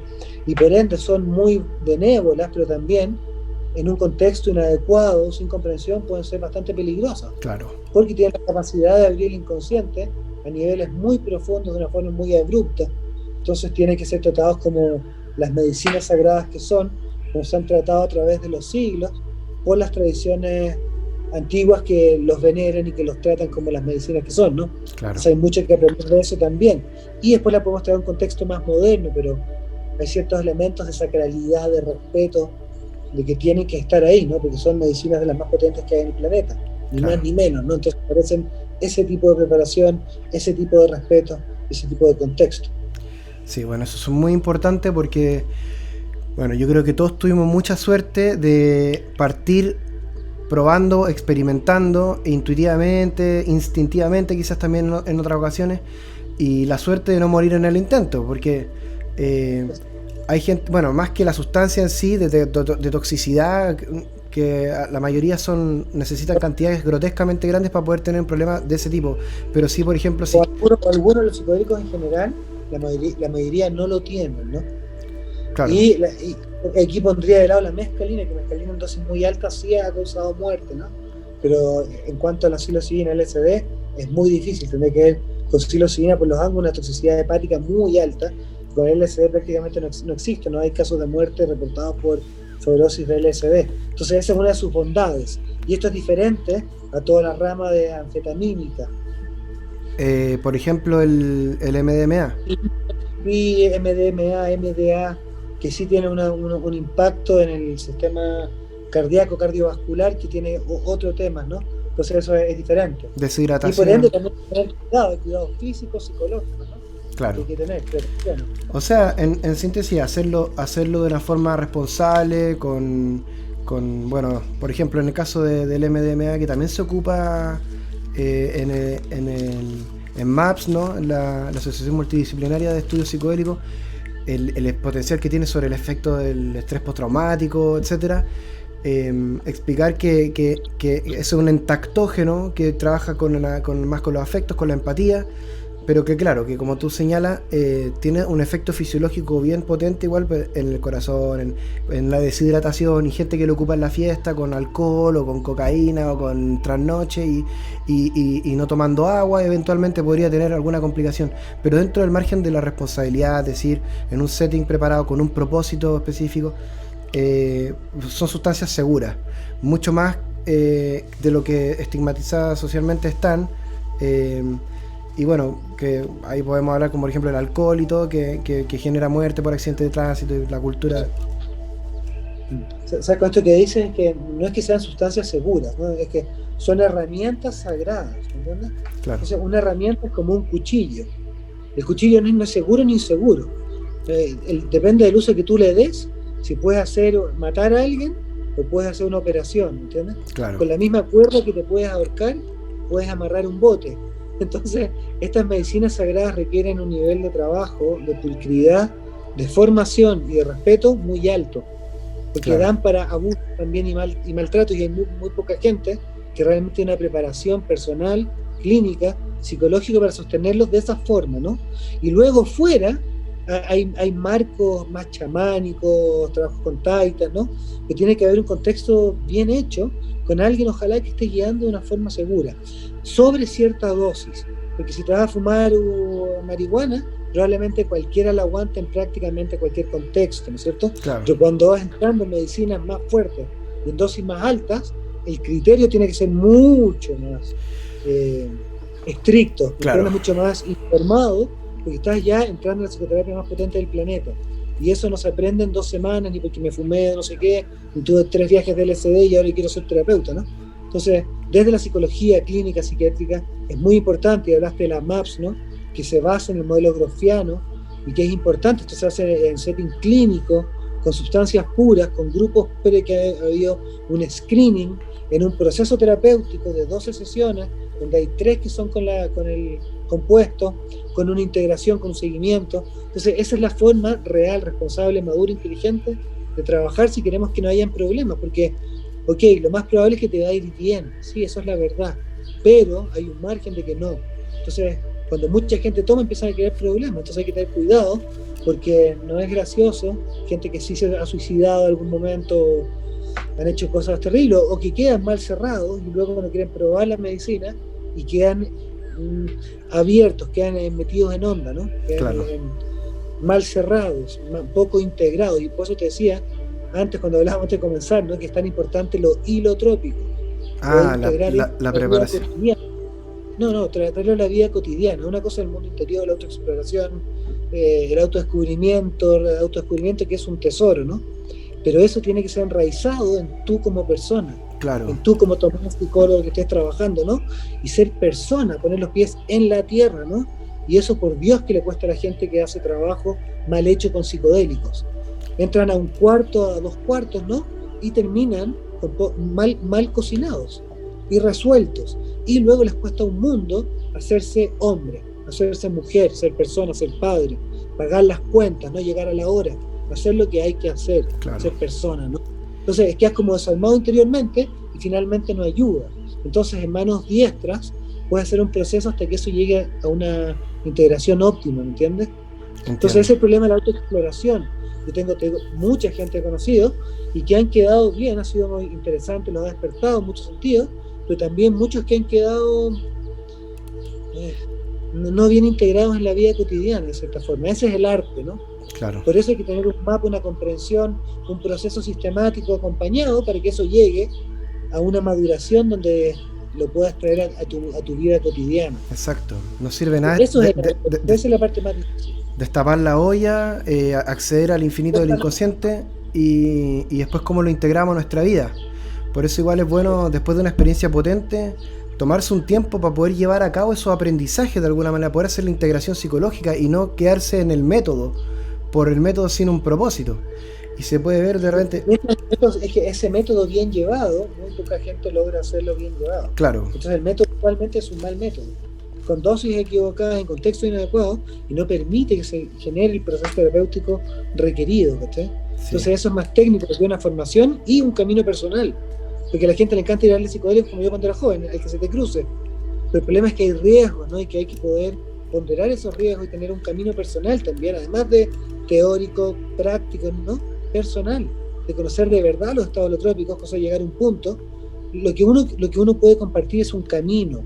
y por ende son muy benévolas, pero también en un contexto inadecuado, sin comprensión, pueden ser bastante peligrosas. Claro. Porque tienen la capacidad de abrir el inconsciente a niveles muy profundos de una forma muy abrupta. Entonces tienen que ser tratados como las medicinas sagradas que son, como se han tratado a través de los siglos por las tradiciones antiguas que los veneran y que los tratan como las medicinas que son, ¿no? Claro. O sea, hay mucho que aprender de eso también. Y después la podemos traer a un contexto más moderno, pero hay ciertos elementos de sacralidad, de respeto, de que tienen que estar ahí, ¿no? Porque son medicinas de las más potentes que hay en el planeta, ni más ni menos, ¿no? Entonces parecen ese tipo de preparación, ese tipo de respeto, ese tipo de contexto. Sí, bueno, eso es muy importante porque, bueno, yo creo que todos tuvimos mucha suerte de partir probando, experimentando, intuitivamente, instintivamente, quizás también en otras ocasiones, y la suerte de no morir en el intento, porque hay gente, bueno, más que la sustancia en sí, de toxicidad, que la mayoría necesitan cantidades grotescamente grandes para poder tener un problema de ese tipo. Pero sí, por ejemplo, sí. Algunos de los psicodélicos en general, la mayoría no lo tienen, ¿no? Claro. Y aquí pondría de lado la mescalina, que mescalina en dosis muy altas sí ha causado muerte, ¿no? Pero en cuanto a la psilocibina LSD, es muy difícil, tendría que ver con psilocibina por los ángulos una toxicidad hepática muy alta. Con LSD prácticamente no existe, no hay casos de muerte reportados por sobredosis de LSD. Entonces esa es una de sus bondades. Y esto es diferente a toda la rama de anfetamínica. Por ejemplo, el MDMA. Y MDMA, MDA, que sí tiene un impacto en el sistema cardíaco, cardiovascular, que tiene otro tema, ¿no? Entonces eso es diferente. Deshidratación. Y por ende también tener cuidado físico, psicológico, ¿no? Claro. Hay que tener, pero bueno. O sea, en síntesis, hacerlo de una forma responsable, bueno, por ejemplo, en el caso del MDMA, que también se ocupa en MAPS, ¿no? La Asociación Multidisciplinaria de Estudios Psicodélicos, el potencial que tiene sobre el efecto del estrés postraumático, etcétera. Explicar que es un entactógeno que trabaja más con los afectos, con la empatía, pero que claro, que como tú señalas, tiene un efecto fisiológico bien potente, igual en el corazón, en la deshidratación, y gente que lo ocupa en la fiesta con alcohol o con cocaína o con trasnoche y no tomando agua, eventualmente podría tener alguna complicación, pero dentro del margen de la responsabilidad, es decir, en un setting preparado con un propósito específico, son sustancias seguras, mucho más de lo que estigmatizadas socialmente están. Y bueno, que ahí podemos hablar como por ejemplo el alcohol y todo, que genera muerte por accidente de tránsito, y la cultura. ¿Sabes con esto que dicen? Es que no es que sean sustancias seguras, ¿no? Es que son herramientas sagradas, ¿entiendes? Claro. Entonces, una herramienta es como un cuchillo. El cuchillo no es seguro ni inseguro. Depende del uso que tú le des, si puedes matar a alguien o puedes hacer una operación, ¿entiendes? Claro. Con la misma cuerda que te puedes ahorcar, puedes amarrar un bote. Entonces, estas medicinas sagradas requieren un nivel de trabajo, de pulcriedad, de formación y de respeto muy alto, porque claro, dan para abuso también y maltrato, y hay muy poca gente que realmente tiene una preparación personal, clínica, psicológica para sostenerlos de esa forma, ¿no? Y luego fuera hay marcos más chamánicos, trabajos con taitas, ¿no? Que tiene que haber un contexto bien hecho con alguien, ojalá, que esté guiando de una forma segura, sobre cierta dosis, porque si te vas a fumar marihuana, probablemente cualquiera la aguante en prácticamente cualquier contexto, ¿no es cierto? Claro. Pero cuando vas entrando en medicinas más fuertes y en dosis más altas, el criterio tiene que ser mucho más estricto, claro, mucho más informado, porque estás ya entrando en la psicoterapia más potente del planeta. Y eso no se aprende en 2 semanas, ni porque me fumé no sé qué, ni tuve 3 viajes de LSD y ahora quiero ser terapeuta, ¿no? Entonces, desde la psicología clínica, psiquiátrica, es muy importante, y hablaste de las MAPS, ¿no? Que se basa en el modelo grofiano y que es importante. Esto se hace en setting clínico, con sustancias puras, con grupos, pero que ha habido un screening en un proceso terapéutico de 12 sesiones, donde hay 3 que son con el compuesto, con una integración, con un seguimiento. Entonces, esa es la forma real, responsable, madura, inteligente de trabajar si queremos que no hayan problemas, porque, ok, lo más probable es que te va a ir bien, sí, eso es la verdad, pero hay un margen de que no. Entonces, cuando mucha gente toma, empiezan a crear problemas, entonces hay que tener cuidado, porque no es gracioso, gente que sí se ha suicidado en algún momento, han hecho cosas terribles, o que quedan mal cerrados y luego no quieren probar la medicina y quedan abiertos, quedan metidos en onda, ¿no? Quedan claro, mal cerrados, poco integrados, y por eso te decía antes, cuando hablábamos de comenzar, ¿no? Que es tan importante lo hilotrópico. La preparación. Traerlo a la vida cotidiana. Una cosa del mundo interior, la autoexploración, el autodescubrimiento que es un tesoro, ¿no? Pero eso tiene que ser enraizado en tú como persona, claro, en tú como Tomás, psicólogo que estés trabajando, ¿no? Y ser persona, poner los pies en la tierra, ¿no? Y eso, por Dios, que le cuesta a la gente que hace trabajo mal hecho con psicodélicos. Entran a 1 cuarto, a 2 cuartos, ¿no? Y terminan mal cocinados y resueltos. Y luego les cuesta un mundo hacerse hombre, hacerse mujer, ser persona, ser padre, pagar las cuentas, no llegar a la hora, hacer lo que hay que hacer, claro, ser persona, ¿no? Entonces quedas como desarmado interiormente y finalmente no ayuda. Entonces en manos diestras puedes hacer un proceso hasta que eso llegue a una integración óptima, ¿me entiendes? Entonces ese Entiendo. es el problema de la autoexploración. Yo tengo mucha gente conocida y que han quedado bien, ha sido muy interesante, los ha despertado en muchos sentidos, pero también muchos que han quedado eh, no bien integrados en la vida cotidiana, de cierta forma. Ese es el arte, ¿no? Claro. Por eso hay que tener un mapa, una comprensión, un proceso sistemático acompañado para que eso llegue a una maduración donde lo puedas traer a tu vida cotidiana. Exacto. No sirve nada Eso es esa es la parte más difícil. destapar la olla, acceder al infinito del inconsciente y después cómo lo integramos a nuestra vida. Por eso igual es bueno, después de una experiencia potente, tomarse un tiempo para poder llevar a cabo esos aprendizajes de alguna manera, poder hacer la integración psicológica y no quedarse en el método, por el método sin un propósito. Y se puede ver de repente... Es que ese método bien llevado, muy poca gente logra hacerlo bien llevado. Claro. Entonces el método actualmente es un mal método, con dosis equivocadas, en contexto inadecuado, y no permite que se genere el proceso terapéutico requerido, ¿cachai? Sí. Entonces eso es más técnico, que una formación y un camino personal, porque a la gente le encanta ir a darle psicodélicos como yo cuando era joven, el que se te cruce. Pero el problema es que hay riesgos, ¿no? Y que hay que poder ponderar esos riesgos y tener un camino personal también, además de teórico, práctico, ¿no? Personal, de conocer de verdad los estados holotrópicos, cosa de llegar a un punto. Lo que uno puede compartir es un camino,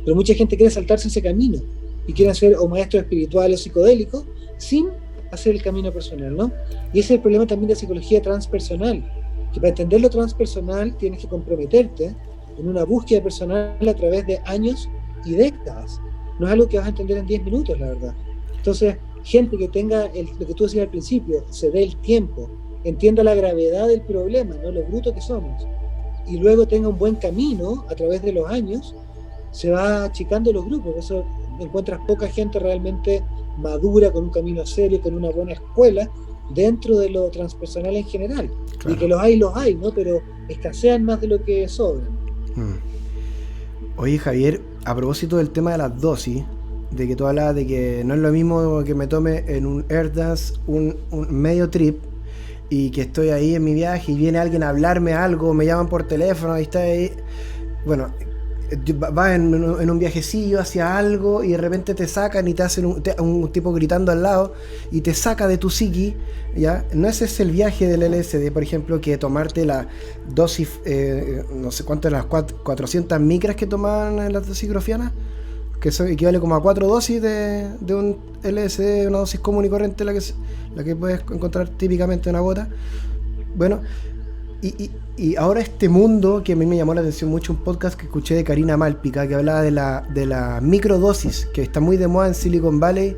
pero mucha gente quiere saltarse ese camino y quiere ser o maestro espiritual o psicodélico sin hacer el camino personal, ¿no? Y ese es el problema también de la psicología transpersonal, que para entender lo transpersonal tienes que comprometerte en una búsqueda personal a través de años y décadas. No es algo que vas a entender en 10 minutos, la verdad. Entonces, gente que tenga lo que tú decías al principio, se dé el tiempo, entienda la gravedad del problema, ¿no? Lo bruto que somos, y luego tenga un buen camino a través de los años, se va achicando los grupos. Por eso encuentras poca gente realmente madura, con un camino serio, con una buena escuela dentro de lo transpersonal en general. Claro. Y que los hay, ¿no? Pero escasean más de lo que sobran. Oye, Javier, a propósito del tema de las dosis, de que tú hablabas de que no es lo mismo que me tome en un AirDance un medio trip y que estoy ahí en mi viaje y viene alguien a hablarme algo, me llaman por teléfono y está ahí, bueno, vas en un viajecillo hacia algo y de repente te sacan y te hacen un tipo gritando al lado y te saca de tu psiqui, ¿ya? No ese es el viaje del LSD, por ejemplo, que tomarte la dosis, no sé cuánto, las 400 micras que tomaban en las dosis grofianas, que eso equivale como a 4 dosis de un LSD, una dosis común y corriente, la que puedes encontrar típicamente en una gota. Bueno, y ahora este mundo, que a mí me llamó la atención mucho, un podcast que escuché de Karina Malpica, que hablaba de la microdosis, que está muy de moda en Silicon Valley,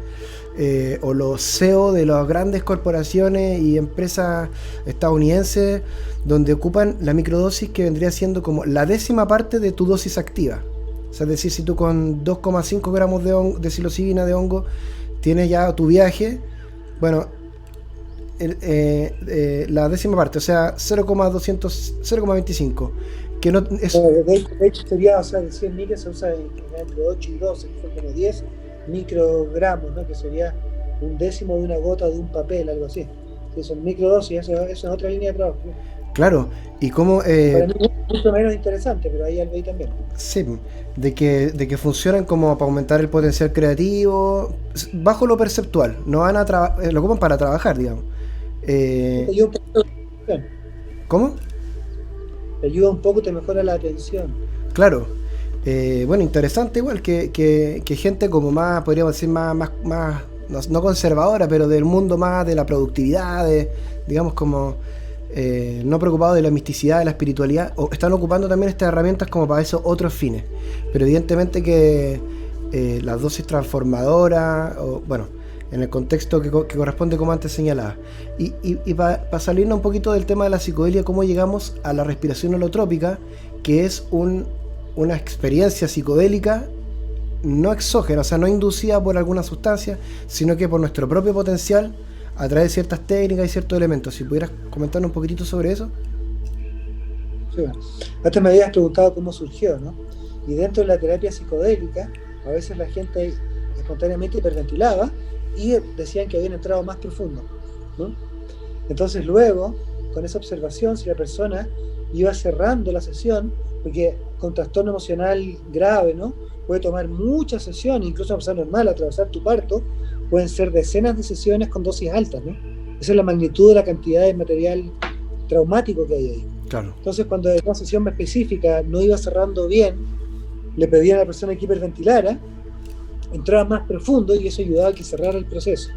o los CEO de las grandes corporaciones y empresas estadounidenses, donde ocupan la microdosis, que vendría siendo como la 10ª parte de tu dosis activa. O sea, es decir, si tú con 2,5 gramos de psilocibina de hongo tienes ya tu viaje, bueno, la 10ª parte, o sea, 0,25, que no es... De hecho sería, o sea, de 100 micras se usa entre 8 y 12, que son como 10 microgramos, ¿no? Que sería un décimo de una gota de un papel, algo así. Sí, son microdosis, eso es otra línea de trabajo. Claro, y cómo... Para mí es mucho menos interesante, pero hay algo ahí también. Sí, de que funcionan como para aumentar el potencial creativo, bajo lo perceptual, no van a lo ocupan para trabajar, digamos. Te ayuda un poco, ¿Cómo? te ayuda un poco, te mejora la atención. Claro. Bueno, interesante igual que gente como más, podríamos decir, más no conservadora, pero del mundo más de la productividad, digamos como no preocupado de la misticidad, de la espiritualidad, o están ocupando también estas herramientas como para esos otros fines. Pero evidentemente que las dosis transformadoras, o bueno, en el contexto que corresponde, como antes señalaba. Y para salirnos un poquito del tema de la psicodelia, cómo llegamos a la respiración holotrópica, que es una experiencia psicodélica no exógena, o sea, no inducida por alguna sustancia, sino que por nuestro propio potencial, a través de ciertas técnicas y ciertos elementos. Si pudieras comentarnos un poquitito sobre eso. Sí, bueno. Antes me habías preguntado cómo surgió, ¿no? Y dentro de la terapia psicodélica, a veces la gente espontáneamente hiperventilaba y decían que habían entrado más profundo, ¿no? Entonces luego, con esa observación, si la persona iba cerrando la sesión, porque con trastorno emocional grave, ¿no? Puede tomar muchas sesiones, incluso una persona normal, atravesar tu parto, pueden ser decenas de sesiones con dosis altas, ¿no? Esa es la magnitud de la cantidad de material traumático que hay ahí. Claro. Entonces, cuando en una sesión específica no iba cerrando bien, le pedían a la persona que hiperventilara, entraba más profundo y eso ayudaba a que cerrara el proceso.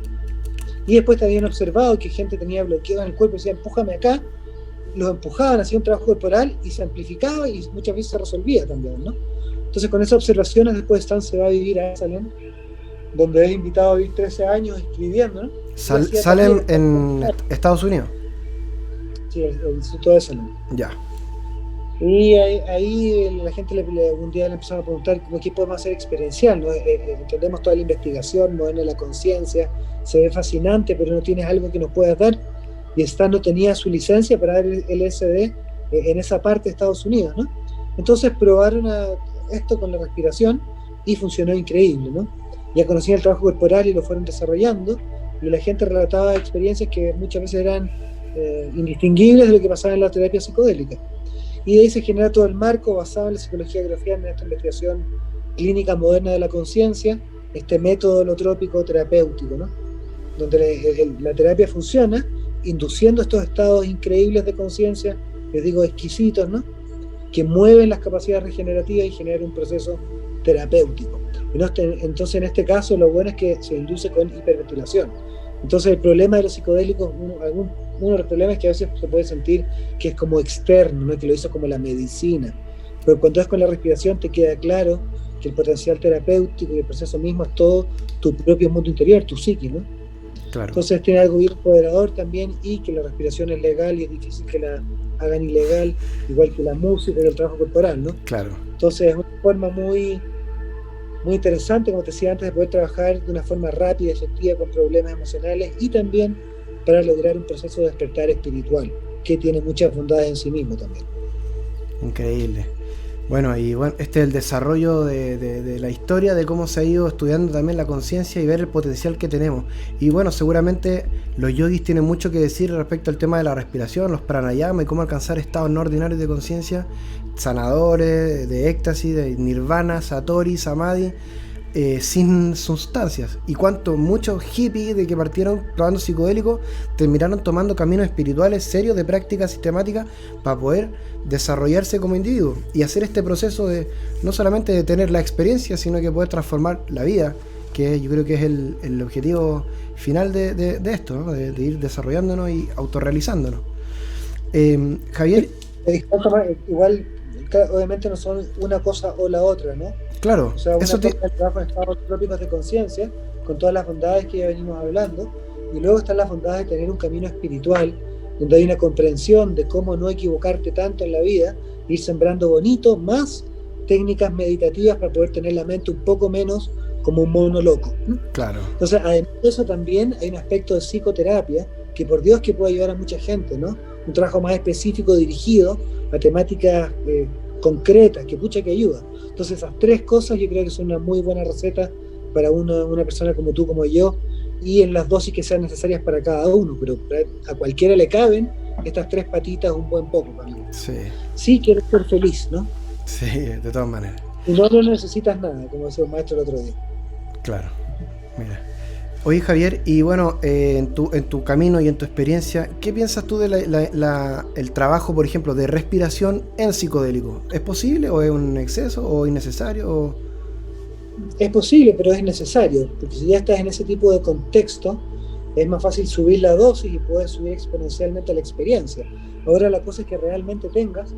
Y después también observado que gente tenía bloqueos en el cuerpo y decía, empújame acá, los empujaban, hacían un trabajo corporal y se amplificaba y muchas veces se resolvía también, ¿no? Entonces, con esas observaciones, después Stan se va a vivir a Salem, donde es invitado a vivir 13 años escribiendo, ¿no? Salem en Estados Unidos. Sí, el Instituto de Salem. Ya. Y ahí la gente un día le empezaron a preguntar qué podemos hacer experiencial, ¿no? Entendemos toda la investigación moderna de la conciencia, se ve fascinante, pero no tienes algo que nos puedas dar. Y Stan no tenía su licencia para dar el LSD en esa parte de Estados Unidos, ¿no? Entonces probaron esto con la respiración y funcionó increíble, ¿no? Ya conocían el trabajo corporal y lo fueron desarrollando, y la gente relataba experiencias que muchas veces eran indistinguibles de lo que pasaba en la terapia psicodélica. Y de ahí se genera todo el marco basado en la psicología grafiana, en esta investigación clínica moderna de la conciencia, este método holotrópico terapéutico, ¿no? Donde la terapia funciona induciendo estos estados increíbles de conciencia, les digo exquisitos, ¿no? Que mueven las capacidades regenerativas y generan un proceso terapéutico. Entonces, en este caso, lo bueno es que se induce con hiperventilación. Entonces, el problema de los psicodélicos, uno de los problemas es que a veces se puede sentir que es como externo, ¿no? Que lo hizo como la medicina. Pero cuando es con la respiración, te queda claro que el potencial terapéutico y el proceso mismo es todo tu propio mundo interior, tu psique, ¿no? Claro. Entonces tiene algo bien empoderador también, y que la respiración es legal y es difícil que la hagan ilegal, igual que la música y el trabajo corporal, ¿no? Claro. Entonces es una forma muy, muy interesante, como te decía antes, de poder trabajar de una forma rápida y efectiva con problemas emocionales, y también para lograr un proceso de despertar espiritual, que tiene muchas bondades en sí mismo también. Increíble. Bueno, este es el desarrollo de la historia, de cómo se ha ido estudiando también la conciencia y ver el potencial que tenemos. Y bueno, seguramente los yogis tienen mucho que decir respecto al tema de la respiración, los pranayama y cómo alcanzar estados no ordinarios de conciencia, sanadores, de éxtasis, de nirvana, satori, samadhi, sin sustancias. Y muchos hippies de que partieron probando psicodélicos terminaron tomando caminos espirituales serios de práctica sistemática para poder desarrollarse como individuo y hacer este proceso de no solamente de tener la experiencia, sino que poder transformar la vida, que yo creo que es el objetivo final de esto, ¿no? de ir desarrollándonos y autorrealizándonos. Javier, igual obviamente no son una cosa o la otra, ¿no? Claro, o sea, una cosa es el trabajo en estados trópicos de conciencia, con todas las bondades que ya venimos hablando, y luego están las bondades de tener un camino espiritual, donde hay una comprensión de cómo no equivocarte tanto en la vida, ir sembrando bonito, más técnicas meditativas para poder tener la mente un poco menos como un mono loco. Claro. Entonces, además de eso también hay un aspecto de psicoterapia, que por Dios que puede ayudar a mucha gente, ¿no? Un trabajo más específico dirigido a temáticas concretas, que pucha que ayuda. Entonces esas tres cosas yo creo que son una muy buena receta para una persona como tú, como yo, y en las dosis que sean necesarias para cada uno, pero a cualquiera le caben estas tres patitas un buen poco para mí. Sí, quiero ser feliz, ¿no? Sí, de todas maneras. Y no necesitas nada, como decía un maestro el otro día. Claro, mira. Oye, Javier, y bueno, en tu camino y en tu experiencia, ¿qué piensas tú de el trabajo, por ejemplo, de respiración en psicodélico? ¿Es posible o es un exceso o innecesario? Es posible, pero es necesario, porque si ya estás en ese tipo de contexto, es más fácil subir la dosis y puedes subir exponencialmente la experiencia. Ahora la cosa es que realmente tengas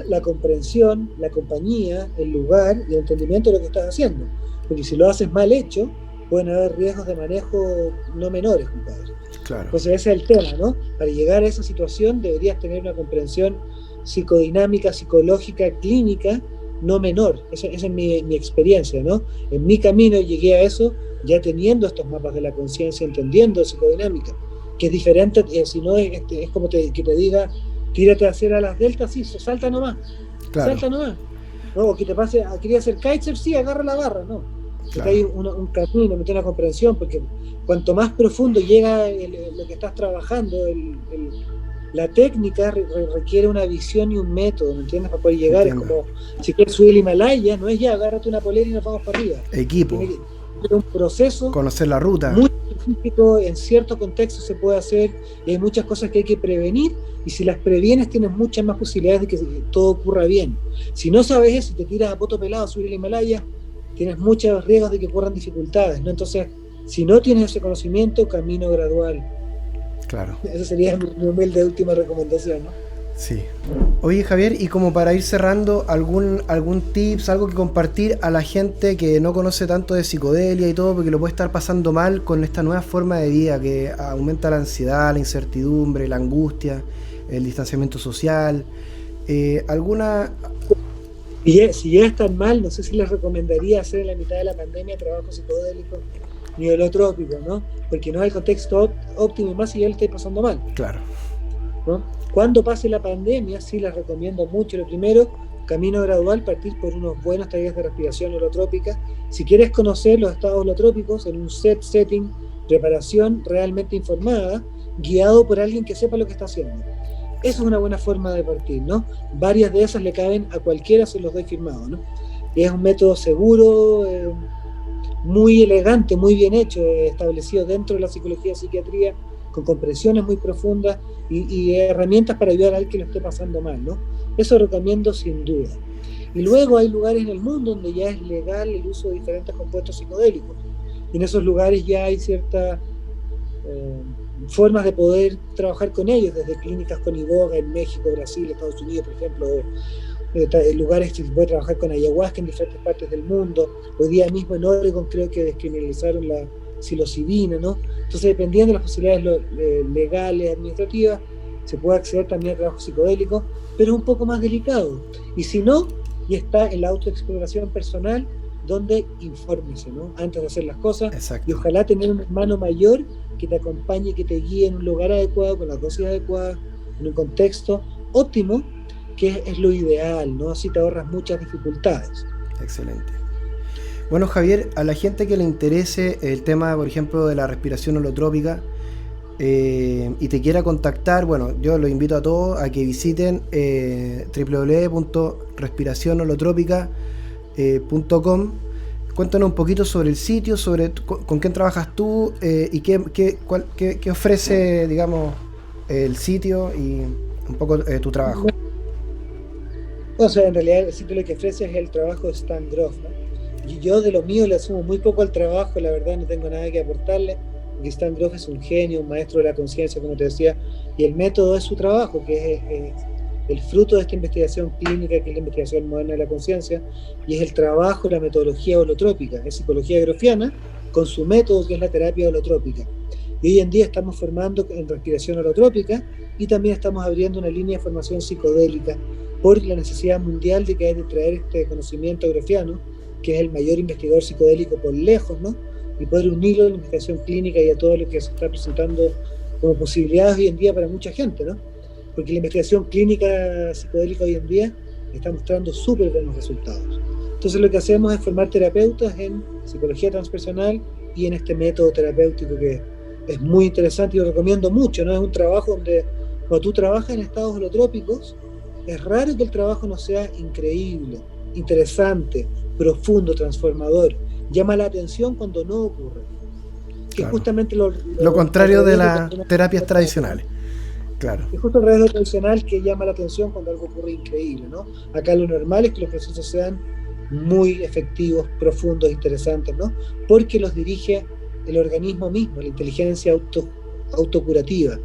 la comprensión, la compañía, el lugar y el entendimiento de lo que estás haciendo, porque si lo haces mal hecho, pueden haber riesgos de manejo no menores, compadre. Claro. Entonces ese es el tema, ¿no? Para llegar a esa situación deberías tener una comprensión psicodinámica, psicológica, clínica, no menor. Esa es mi experiencia, ¿no? En mi camino llegué a eso ya teniendo estos mapas de la conciencia, entendiendo psicodinámica, que es diferente, si no es como que te diga, tírate a hacer a las deltas, sí, salta nomás. Claro. Salta nomás. No, o que te pase, quería hacer kitesurf, sí, agarra la barra, no. Claro. Hay un camino, una comprensión, porque cuanto más profundo llega lo que estás trabajando, La técnica requiere una visión y un método, ¿me entiendes? Para poder llegar. Entiendo. Es como, si quieres subir el Himalaya, no es ya, agárrate una polera y nos vamos para arriba. Equipo. Tiene que ser un proceso Conocer la ruta. muy específico, en cierto contexto se puede hacer, y hay muchas cosas que hay que prevenir, y si las previenes tienes muchas más posibilidades de que todo ocurra bien. Si no sabes eso, te tiras a poto pelado a subir el Himalaya, tienes muchos riesgos de que ocurran dificultades, ¿no? Entonces, si no tienes ese conocimiento, camino gradual. Claro. Esa sería mi humilde última recomendación, ¿no? Sí. Oye, Javier, y como para ir cerrando, algún tips, algo que compartir a la gente que no conoce tanto de psicodelia y todo, porque lo puede estar pasando mal con esta nueva forma de vida que aumenta la ansiedad, la incertidumbre, la angustia, el distanciamiento social. ¿Alguna...? Si ya están mal, no sé si les recomendaría hacer en la mitad de la pandemia trabajo psicodélico ni holotrópico, ¿no? Porque no es el contexto óptimo, y más si ya le estáis pasando mal. Claro. ¿No? Cuando pase la pandemia, sí les recomiendo mucho. Lo primero, camino gradual, partir por unos buenos talleres de respiración holotrópica. Si quieres conocer los estados holotrópicos en un setting, preparación realmente informada, guiado por alguien que sepa lo que está haciendo. Esa es una buena forma de partir, ¿no? Varias de esas le caben a cualquiera, se los doy firmado, ¿no? Y es un método seguro, muy elegante, muy bien hecho, establecido dentro de la psicología y psiquiatría, con comprensiones muy profundas y herramientas para ayudar a alguien que lo esté pasando mal, ¿no? Eso recomiendo sin duda. Y luego hay lugares en el mundo donde ya es legal el uso de diferentes compuestos psicodélicos. Y en esos lugares ya hay ciertas formas de poder trabajar con ellos, desde clínicas con iboga en México, Brasil, Estados Unidos, por ejemplo, lugares que se puede trabajar con ayahuasca en diferentes partes del mundo. Hoy día mismo en Oregon creo que descriminalizaron la psilocibina, ¿no? Entonces, dependiendo de las posibilidades legales, administrativas, se puede acceder también a trabajo psicodélico, pero es un poco más delicado. Y si no, ya está en la autoexploración personal, donde infórmese, ¿no? Antes de hacer las cosas. Exacto. Y ojalá tener un hermano mayor que te acompañe, que te guíe en un lugar adecuado, con las dosis adecuadas, en un contexto óptimo, que es lo ideal, ¿no? Así te ahorras muchas dificultades. Excelente. Bueno, Javier, a la gente que le interese el tema, por ejemplo, de la respiración holotrópica y te quiera contactar, bueno, yo los invito a todos a que visiten www.respiracionholotrópica.com. Cuéntanos un poquito sobre el sitio, sobre con quién trabajas tú y qué ofrece, digamos, el sitio y un poco tu trabajo. O sea, en realidad el sitio lo que ofrece es el trabajo de Stan Grof, ¿no? Y yo de lo mío le asumo muy poco al trabajo, la verdad no tengo nada que aportarle, porque Stan Grof es un genio, un maestro de la conciencia, como te decía, y el método es su trabajo, que es el fruto de esta investigación clínica, que es la investigación moderna de la conciencia, y es el trabajo, la metodología holotrópica, es psicología grofiana, con su método que es la terapia holotrópica. Y hoy en día estamos formando en respiración holotrópica, y también estamos abriendo una línea de formación psicodélica, por la necesidad mundial de que hay de traer este conocimiento grofiano, que es el mayor investigador psicodélico por lejos, ¿no? Y poder unirlo a la investigación clínica y a todo lo que se está presentando como posibilidades hoy en día para mucha gente, ¿no? Porque la investigación clínica psicodélica hoy en día está mostrando súper buenos resultados. Entonces lo que hacemos es formar terapeutas en psicología transpersonal y en este método terapéutico que es muy interesante y lo recomiendo mucho, ¿no? Es un trabajo donde cuando tú trabajas en estados holotrópicos, es raro que el trabajo no sea increíble, interesante, profundo, transformador. Llama la atención cuando no ocurre. Que claro. Es justamente lo contrario de las terapias tradicionales. Claro. Es justo al revés de lo tradicional que llama la atención cuando algo ocurre increíble, ¿no? Acá lo normal es que los procesos sean muy efectivos, profundos, interesantes, ¿no? Porque los dirige el organismo mismo, la inteligencia autocurativa.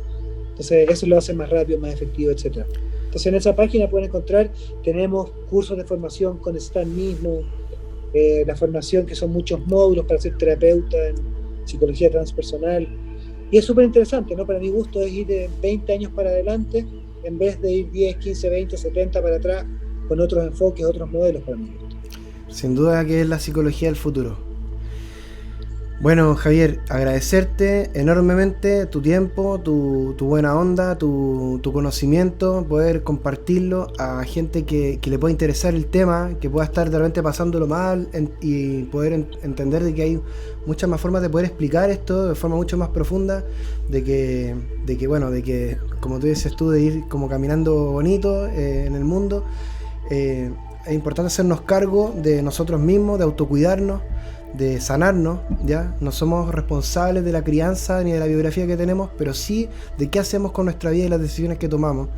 Entonces eso lo hace más rápido, más efectivo, etc. Entonces en esa página pueden encontrar, tenemos cursos de formación con Stan mismo, la formación que son muchos módulos para ser terapeuta en psicología transpersonal. Y es súper interesante, ¿no? Para mi gusto es ir de 20 años para adelante en vez de ir 10, 15, 20, 70 para atrás con otros enfoques, otros modelos para mi gusto. Sin duda que es la psicología del futuro. Bueno, Javier, agradecerte enormemente tu tiempo, tu buena onda, tu conocimiento, poder compartirlo a gente que le pueda interesar el tema, que pueda estar de repente pasándolo mal y poder entender de que hay muchas más formas de poder explicar esto de forma mucho más profunda, bueno, de que, como tú dices tú, de ir como caminando bonito en el mundo. Es importante hacernos cargo de nosotros mismos, de autocuidarnos, de sanarnos, ¿ya? No somos responsables de la crianza ni de la biografía que tenemos, pero sí de qué hacemos con nuestra vida y las decisiones que tomamos.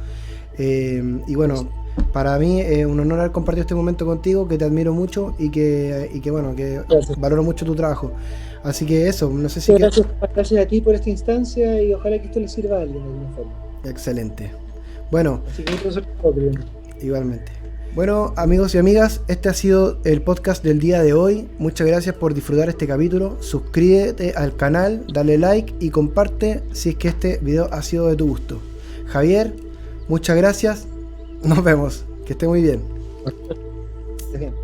Y bueno, para mí es un honor haber compartido este momento contigo, que te admiro mucho y que bueno, que Gracias. valoro mucho tu trabajo. Así que eso, no sé si... Gracias a ti por esta instancia y ojalá que esto le sirva a alguien de alguna forma. Excelente. Bueno, Así que igualmente. Bueno, amigos y amigas, este ha sido el podcast del día de hoy. Muchas gracias por disfrutar este capítulo. Suscríbete al canal, dale like y comparte si es que este video ha sido de tu gusto. Javier, muchas gracias. Nos vemos. Que esté muy bien. bien.